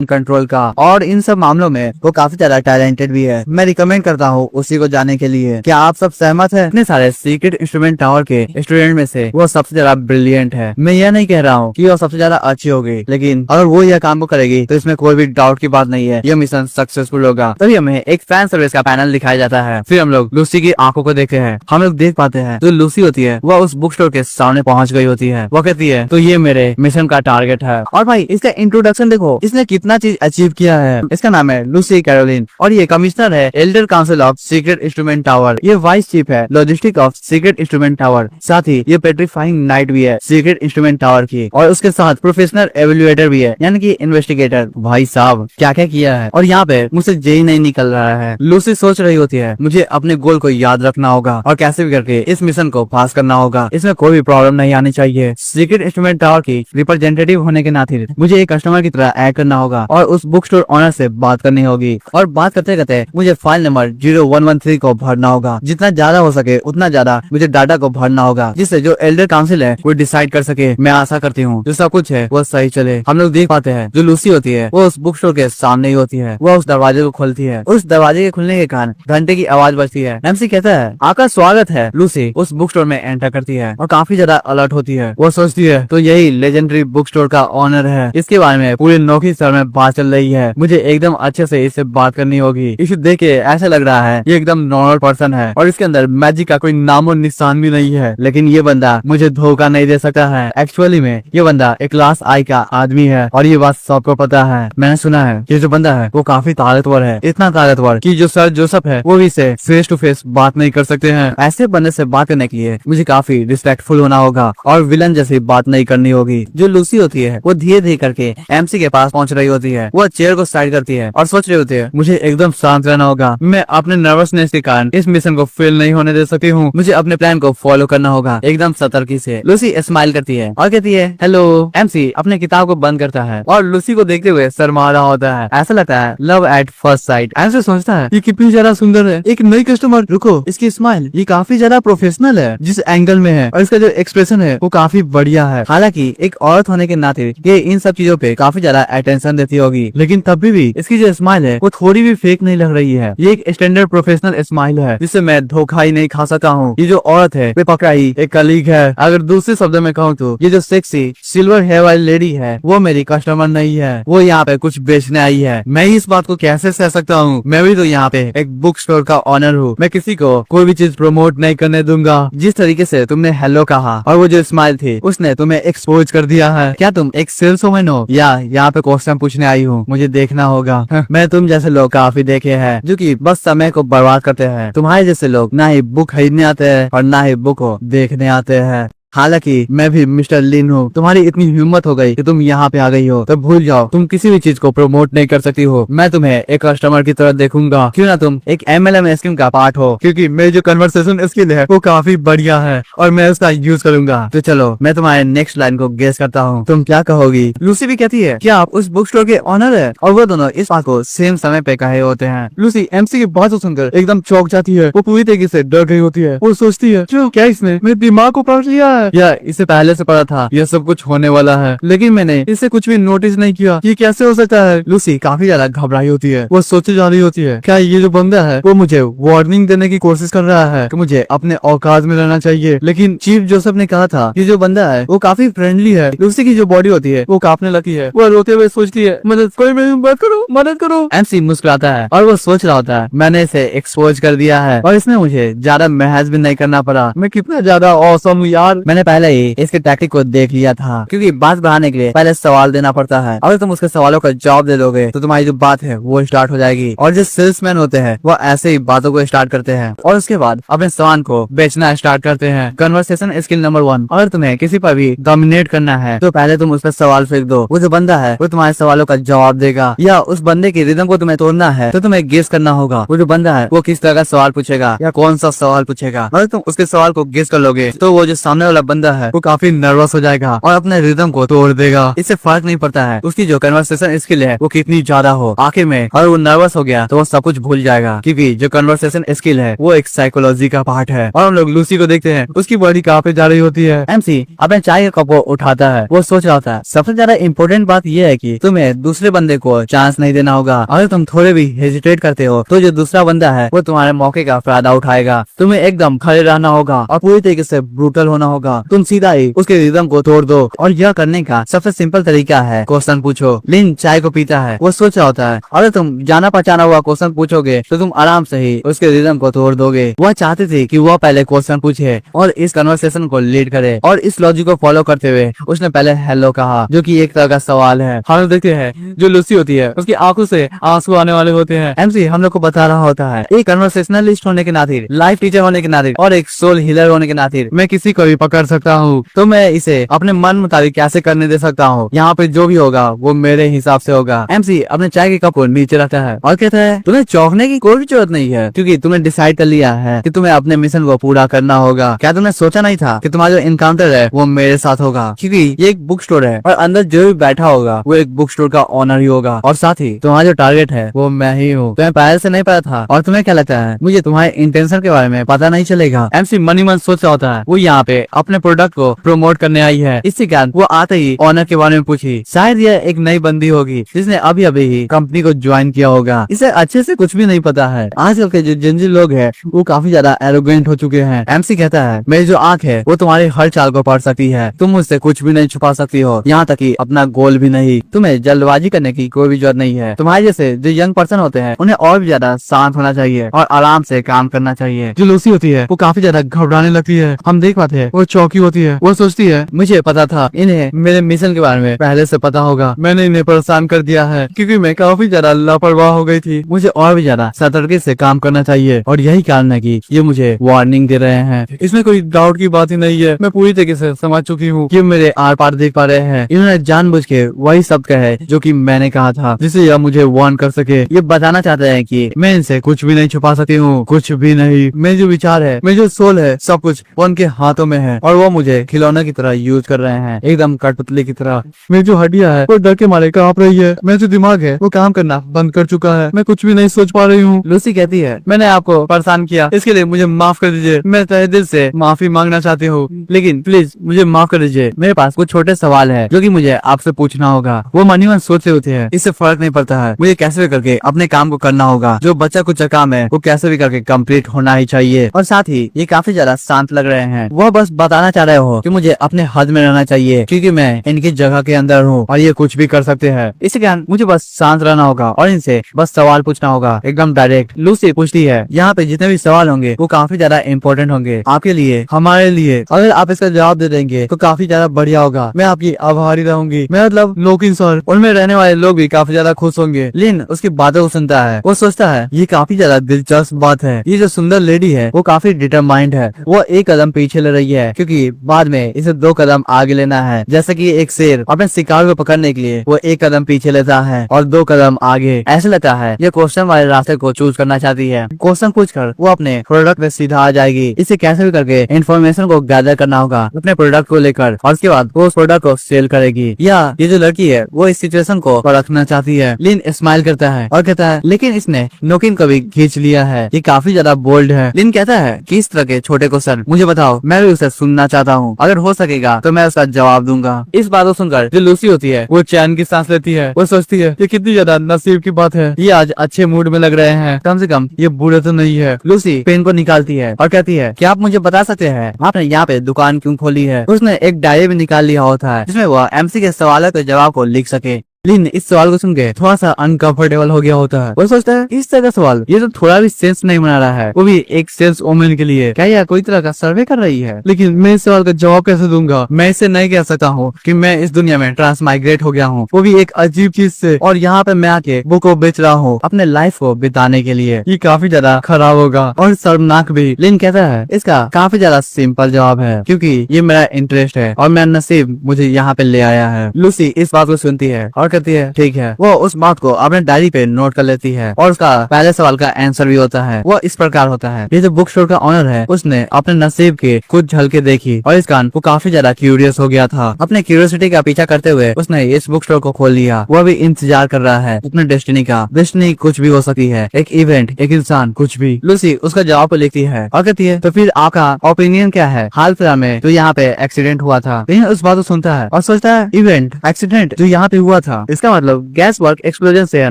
Control का, और इन सब मामलों में वो काफी ज्यादा टैलेंटेड भी है। मैं रिकमेंड करता हूँ उसी को जाने के लिए। क्या आप सब सहमत है? इतने सारे सीक्रेट इंस्ट्रूमेंट टावर के स्टूडेंट में से वो सबसे ज्यादा ब्रिलियंट है। मैं यह नहीं कह रहा हूँ कि वो सबसे ज्यादा अच्छी होगी, लेकिन अगर वो यह काम को करेगी तो इसमें कोई भी डाउट की बात नहीं है, यह मिशन सक्सेसफुल होगा। तभी हमें एक फैन सर्विस का पैनल दिखाया जाता है। फिर हम लोग लूसी की आंखों को देखते हैं। हम लोग देख पाते हैं जो लूसी होती है वह उस बुक स्टोर के सामने पहुंच गई होती है। वो कहती है तो ये मेरे मिशन का टारगेट है। और भाई इसका इंट्रोडक्शन देखो, इसने कितना चीज अचीव किया है। इसका नाम है लूसी कैरोलिन और ये कमिश्नर है Elder council of secret instrument tower. ये वाइस चीफ है logistic of secret instrument tower. साथ ही ये पेट्रीफाइंग नाइट भी है सीक्रेट इंस्ट्रूमेंट टावर की, और उसके साथ प्रोफेशनल एवेल्युएटर भी है, यानी कि इन्वेस्टिगेटर। भाई साहब क्या क्या किया है। और यहाँ पे मुझसे जेई नहीं निकल रहा है। लूसी सोच रही होती है मुझे अपने गोल को याद रखना होगा और कैसे भी करके इस मिशन को पास करना होगा। इसमें कोई भी प्रॉब्लम नहीं आनी चाहिए। सीक्रेट इंस्ट्रूमेंट टावर की रिप्रेजेंटेटिव होने के नाते मुझे एक कस्टमर की तरह एक्ट करना होगा और उस बुक स्टोर ऑनर से बात करनी होगी। और बात करते करते मुझे फाइल नंबर 0113 को भरना होगा। जितना ज्यादा हो सके उतना ज्यादा मुझे डाटा को भरना होगा, जिससे जो एल्डर काउंसिल है वो डिसाइड कर सके। मैं आशा करती हूँ जो सब कुछ है वो सही चले। हम लोग देख पाते हैं जो लूसी होती है वो उस बुक स्टोर के सामने ही होती है। वो उस दरवाजे को खोलती है। उस दरवाजे के खुलने के कारण घंटे की आवाज बजती है। एमसी कहता है आपका स्वागत है। लूसी उस बुक स्टोर में एंटर करती है और काफी ज्यादा अलर्ट होती है। वो सोचती है तो यही लेजेंडरी बुक स्टोर का ऑनर है। इसके बारे में पूरे नौकरी सर में बात चल रही है। मुझे एकदम अच्छे से इससे बात करनी होगी। इसे देख के ऐसा लग रहा है ये एकदम नॉर्मल पर्सन है और इसके अंदर मैजिक का कोई नामो निशान भी नहीं है। लेकिन ये बंदा मुझे धोखा नहीं दे सकता है। एक्चुअली में ये बंदा एक क्लास आई का आदमी है और ये बात सबको पता है। मैंने सुना है ये जो बंदा है वो काफी ताकतवर है, इतना ताकतवर कि जो सर जोसेफ है वो भी इसे फेस टू फेस बात नहीं कर सकते हैं। ऐसे बंदे से बात करने के लिए मुझे काफी रिस्पेक्टफुल होना होगा और विलन जैसी बात नहीं करनी होगी। जो लूसी होती है वो धीरे धीरे करके एमसी के पास पहुंच रही होती है। वो चेयर को साइड करती है और सोच रही होती है मुझे एकदम शांत रहना होगा। मैं अपने नर्वसनेस के कारण इस मिशन को फेल नहीं होने दे सकती हूँ। मुझे अपने प्लान को फॉलो करना होगा एकदम सतर्की से। लूसी स्माइल करती है और कहती है हेलो। एमसी अपने किताब को बंद करता है और लूसी को देखते हुए शर्मा रहा होता है। ऐसा लगता है love at first sight. MC सोचता है ये कितनी ज्यादा सुंदर है, एक नई कस्टमर। रुको, इसकी स्माइल ये काफी ज्यादा प्रोफेशनल है जिस एंगल में है, और इसका जो एक्सप्रेशन है वो काफी बढ़िया है। हालांकि एक औरत होने के नाते ये इन सब चीजों पे काफी ज्यादा अटेंशन देती होगी, लेकिन तब भी इसकी जो स्माइल है वो थोड़ी भी फेक नहीं लग रही है। ये एक स्टैंडर्ड प्रोफेशनल स्माइल है जिससे मैं धोखा ही नहीं खा सकता हूँ। ये जो औरत है वे पक्का ही एक कलीग है। अगर दूसरे शब्दों में कहूँ तो ये जो सेक्सी सिल्वर हेयर वाली लेडी है वो मेरी कस्टमर नहीं है, वो यहाँ पे कुछ बेचने आई है। मैं इस बात को कैसे सह सकता हूँ? मैं भी तो यहाँ पे एक बुक स्टोर का ऑनर हूँ। मैं किसी को कोई भी चीज प्रमोट नहीं करने दूंगा। जिस तरीके से तुमने हेलो कहा और वो जो स्माइल थी उसने तुम्हें एक्सपोज कर दिया है। क्या तुम एक सेल्समैन हो या यहाँ पे क्वेश्चन पूछने आई हूँ? मुझे देखना होगा। मैं तुम जैसे लोग काफी देखे हैं जो कि बस समय को बर्बाद करते हैं। तुम्हारे जैसे लोग ना ही बुक खरीदने आते हैं और ना ही बुक को देखने आते हैं। हालांकि मैं भी मिस्टर लिन हूँ। तुम्हारी इतनी हिम्मत हो गई कि तुम यहाँ पे आ गई हो तो भूल जाओ तुम किसी भी चीज को प्रमोट नहीं कर सकती हो। मैं तुम्हें एक कस्टमर की तरह देखूंगा। क्यों ना तुम एक MLM स्कीम का पार्ट हो, क्योंकि मेरी जो कन्वर्सेशन स्किल है वो काफी बढ़िया है और मैं उसका यूज करूंगा। तो चलो मैं तुम्हारे नेक्स्ट लाइन को गेस करता हूँ, तुम क्या कहोगी? लूसी भी कहती है क्या आप उस बुक स्टोर के ऑनर है? और वो दोनों इस बात को सेम समय पे कहे होते हैं। लूसी एमसी की बात सुनकर एकदम चौंक जाती है। वो पूरी तरीके से डर गई होती है। वो सोचती है क्या इसने मेरे दिमाग को पढ़ लिया या इसे पहले से पता था यह सब कुछ होने वाला है, लेकिन मैंने इसे कुछ भी नोटिस नहीं किया। ये कैसे हो सकता है? लूसी काफी ज्यादा घबराई होती है। वो सोचे जा रही होती है क्या ये जो बंदा है वो मुझे वार्निंग देने की कोशिश कर रहा है कि मुझे अपने औकात में रहना चाहिए। लेकिन चीफ जोसेफ ने कहा था ये जो बंदा है वो काफी फ्रेंडली है। लूसी की जो बॉडी होती है वो कांपने लगती है। वो रोते हुए सोचती है मदद कोई मेरी मदद करो, मदद करो। एमसी मुस्कुराता है और वो सोच रहा होता है मैंने इसे एक्सपोज कर दिया है और इसने मुझे ज्यादा महज भी नहीं करना पड़ा। मैं कितना ज्यादा औसम हूँ यार। मैंने पहले ही इसके टैक्टिक को देख लिया था, क्योंकि बात बढ़ाने के लिए पहले सवाल देना पड़ता है। अगर तुम उसके सवालों का जवाब दे दोगे तो तुम्हारी जो बात है वो स्टार्ट हो जाएगी। और जो सेल्समैन होते हैं वो ऐसे ही बातों को स्टार्ट करते हैं और उसके बाद अपने सामान को बेचना स्टार्ट करते हैं। कन्वर्सेशन स्किल नंबर 1, अगर तुम्हें किसी पर भी डोमिनेट करना है तो पहले तुम उस पर सवाल फेंक दो। वो जो बंदा है वो तुम्हारे सवालों का जवाब देगा, या उस बंदे की रिदम को तुम्हें तोड़ना है तो तुम्हें गेस करना होगा वो जो बंदा है वो किस तरह का सवाल पूछेगा या कौन सा सवाल पूछेगा। अगर तुम उसके सवाल को गेस कर लोगे तो वो जो सामने वाला वाला बंदा है वो काफी नर्वस हो जाएगा और अपने रिदम को तोड़ देगा। इससे फर्क नहीं पड़ता है उसकी जो कन्वर्सेशन स्किल है वो कितनी ज्यादा हो, आखिर में अगर वो नर्वस हो गया तो वो सब कुछ भूल जाएगा, क्योंकि जो कन्वर्सेशन स्किल है वो एक साइकोलॉजी का पार्ट है। और हम लोग लूसी को देखते हैं, उसकी बॉडी काफी जा रही होती है। एमसी अपने चाय के कप को उठाता है, वो सोच रहा होता है सबसे ज्यादा इम्पोर्टेंट बात यह है कि तुम्हें दूसरे बंदे को चांस नहीं देना होगा। अगर तुम थोड़े भी हेजिटेट करते हो तो जो दूसरा बंदा है वो तुम्हारे मौके का फायदा उठाएगा। तुम्हें एकदम खड़े रहना होगा और पूरी तरीके से ब्रूटल होना होगा। तुम सीधा ही उसके रिदम को तोड़ दो और यह करने का सबसे सिंपल तरीका है क्वेश्चन पूछो। लिन चाय को पीता है, वो सोच रहा होता है अगर तुम जाना पहचाना हुआ क्वेश्चन पूछोगे तो तुम आराम से ही उसके रिदम को तोड़ दोगे। वह चाहते थे कि वह पहले क्वेश्चन पूछे और इस कन्वर्सेशन को लीड करे, और इस लॉजिक को फॉलो करते हुए उसने पहले हेलो कहा, जो कि एक तरह का सवाल है। हम देखते हैं जो लूसी होती है उसकी आंखों से आंसू आने वाले होते हैं। एमसी हम लोग को बता रहा होता है एक कन्वर्सेशनलिस्ट होने के नाते, लाइफ टीचर होने के नाते और एक सोल हीलर होने के नाते मैं किसी को भी पकड़ सकता हूँ, तो मैं इसे अपने मन मुताबिक कैसे करने दे सकता हूँ। यहाँ पे जो भी होगा वो मेरे हिसाब से होगा। एमसी अपने चाय के कप को नीचे रखता है और कहता है तुम्हें चौंकने की कोई भी जरूरत नहीं है, क्योंकि तुमने डिसाइड कर लिया है कि तुम्हें अपने मिशन को पूरा करना होगा। क्या तुमने सोचा नहीं था कि तुम्हारा जो इनकाउंटर है वो मेरे साथ होगा, क्योंकि ये एक बुक स्टोर है और अंदर जो भी बैठा होगा वो एक बुक स्टोर का ओनर ही होगा, और साथ ही तुम्हारा जो टारगेट है वो मैं ही हूँ। तुम्हें पहले से नहीं पता था, और तुम्हें क्या लगता है मुझे तुम्हारे इंटेंशन के बारे में पता नहीं चलेगा। एमसी मनी मन सोच रहा होता है वो यहाँ पे अपने प्रोडक्ट को प्रमोट करने आई है। इसी कारण वो आते ही ओनर के बारे में पूछी। शायद यह एक नई बंदी होगी जिसने अभी अभी ही कंपनी को ज्वाइन किया होगा, इसे अच्छे से कुछ भी नहीं पता है। आजकल के जो जिंजी लोग हैं वो काफी ज्यादा एरोगेंट हो चुके हैं। एमसी कहता है मेरी जो आंख है वो तुम्हारी हर चाल को पढ़ सकती है, तुम मुझसे कुछ भी नहीं छुपा सकती हो, यहाँ तक कि अपना गोल भी नहीं। तुम्हें जल्दबाजी करने की कोई भी जरूरत नहीं है। तुम्हारे जैसे जो यंग पर्सन होते हैं उन्हें और भी ज्यादा शांत होना चाहिए और आराम से काम करना चाहिए। जो लूसी होती है वो काफी ज्यादा घबराने लगती है, हम देख पाते हैं वो चौकी होती है। वो सोचती है मुझे पता था इन्हें मेरे मिशन के बारे में पहले से पता होगा, मैंने इन्हें परेशान कर दिया है क्योंकि मैं काफी ज्यादा लापरवाह हो गई थी। मुझे और भी ज्यादा सतर्कता से काम करना चाहिए और यही कारण है कि ये मुझे वार्निंग दे रहे हैं। इसमें कोई डाउट की बात ही नहीं है, मैं पूरी तरीके से समझ चुकी हूँ कि मेरे आर पार देख पा रहे हैं। इन्होंने जानबूझ के वही शब्द कहा है जो कि मैंने कहा था, जिससे यह मुझे वार्न कर सके। ये बताना चाहते हैं कि मैं इनसे कुछ भी नहीं छुपा सकती हूँ, कुछ भी नहीं। मेरे जो विचार है, मेरे जो सोल है, सब कुछ वो उनके हाथों में है और वो मुझे खिलौने की तरह यूज कर रहे हैं, एकदम कठपुतली की तरह। मेरी जो हड्डियां है वो डर के मारे कांप रही है, मेरा जो दिमाग है वो काम करना बंद कर चुका है, मैं कुछ भी नहीं सोच पा रही हूँ। लूसी कहती है मैंने आपको परेशान किया, इसके लिए मुझे माफ कर दीजिए, मैं तहे दिल से माफी मांगना चाहती हूँ, लेकिन प्लीज मुझे माफ कर दीजिए। मेरे पास कुछ छोटे सवाल है जो कि मुझे आपसे पूछना होगा। वो मनी मन सोचते होते हैं इससे फर्क नहीं पड़ता है, मुझे कैसे भी करके अपने काम को करना होगा। जो बच्चा कुछ काम है वो कैसे भी करके कंप्लीट होना ही चाहिए। और साथ ही ये काफी ज्यादा शांत लग रहे हैं, वह बस बताना चाह रहे हो कि मुझे अपने हद में रहना चाहिए, क्योंकि मैं इनकी जगह के अंदर हूँ और ये कुछ भी कर सकते हैं। इसी कारण मुझे बस शांत रहना होगा और इनसे बस सवाल पूछना होगा, एकदम डायरेक्ट। लूसी पूछती है यहाँ पे जितने भी सवाल होंगे वो काफी ज्यादा इंपॉर्टेंट होंगे आपके लिए, हमारे लिए। अगर आप इसका जवाब दे देंगे तो काफी ज्यादा बढ़िया होगा, मैं आपकी आभारी रहूंगी। मैं मतलब लोकिन सर, उनमें रहने वाले लोग भी काफी ज्यादा खुश होंगे। लिन उसकी बातों को सुनता है, वो सोचता है ये काफी ज्यादा दिलचस्प बात है, ये जो सुंदर लेडी है वो काफी डिटरमाइंड है, वो एक कदम पीछे ले रही है क्योंकि बाद में इसे 2 कदम आगे लेना है। जैसे कि एक शेर अपने शिकार को पकड़ने के लिए वो 1 कदम पीछे लेता है और 2 कदम आगे। ऐसे लगता है ये क्वेश्चन वाले रास्ते को चूज करना चाहती है। क्वेश्चन पूछकर वो अपने प्रोडक्ट पे सीधा आ जाएगी। इसे कैसे भी करके इन्फॉर्मेशन को गैदर करना होगा अपने प्रोडक्ट को लेकर, और उसके बाद वो उस प्रोडक्ट को सेल करेगी। या ये जो लड़की है वो इस सिचुएशन को परखना चाहती है। लिन स्माइल करता है और कहता है लेकिन इसने नोकिन को भी खींच लिया है, ये काफी ज्यादा बोल्ड है। लिन कहता है कि इस तरह के छोटे क्वेश्चन मुझे बताओ, मैं भी उसे सुनना चाहता हूँ, अगर हो सकेगा तो मैं उसका जवाब दूंगा। इस बात को सुनकर जो लूसी होती है वो चैन की सांस लेती है, वो सोचती है ये कितनी ज्यादा नसीब की बात है, ये आज अच्छे मूड में लग रहे हैं, कम से कम ये बुरे तो नहीं है। लूसी पेन को निकालती है और कहती है क्या आप मुझे बता सकते हैं आपने यहाँ पे दुकान क्यों खोली है। उसने एक डायरी भी निकाल लिया होता है जिसमें वह एमसी के सवालों के जवाब को लिख सके। लिन इस सवाल को सुन के थोड़ा सा अनकंफर्टेबल हो गया होता है, वो सोचता है इस तरह का सवाल ये तो थोड़ा भी सेंस नहीं बना रहा है, वो भी एक सेल्स वोमेन के लिए। क्या यह कोई तरह का सर्वे कर रही है? लेकिन मैं इस सवाल का जवाब कैसे दूंगा? मैं इसे नहीं कह सकता हूँ कि मैं इस दुनिया में ट्रांसमाइग्रेट हो गया हूँ, वो भी एक अजीब चीज से, और यहाँ पे मैं आके बुक को बेच रहा हूँ अपने लाइफ को बिताने के लिए। ये काफी ज्यादा खराब होगा और शर्मनाक भी। लिन कहता है इसका काफी ज्यादा सिंपल जवाब है क्योंकि ये मेरा इंटरेस्ट है और मेरा नसीब मुझे यहाँ पे ले आया है। लूसी इस बात को सुनती है और कहती है ठीक है। वो उस बात को अपने डायरी पे नोट कर लेती है और उसका पहले सवाल का आंसर भी होता है। वो इस प्रकार होता है, ये जो बुक स्टोर का ऑनर है उसने अपने नसीब के कुछ झलके देखी और इस कारण वो काफी ज्यादा क्यूरियस हो गया था। अपने क्यूरियोसिटी का पीछा करते हुए उसने इस बुक स्टोर को खोल लिया। वो भी इंतजार कर रहा है अपने डेस्टिनी का। डेस्टिनी कुछ भी हो सकती है, एक इवेंट, एक इंसान, कुछ भी। लूसी उसका जवाब लिखती है और कहती है तो फिर आपका ओपिनियन क्या है? हाल फिलहाल में जो यहाँ पे एक्सीडेंट हुआ था। लेकिन उस बात को सुनता है और सोचता है इवेंट, एक्सीडेंट जो यहाँ पे हुआ था, इसका मतलब गैस वर्क एक्सप्लोजन से है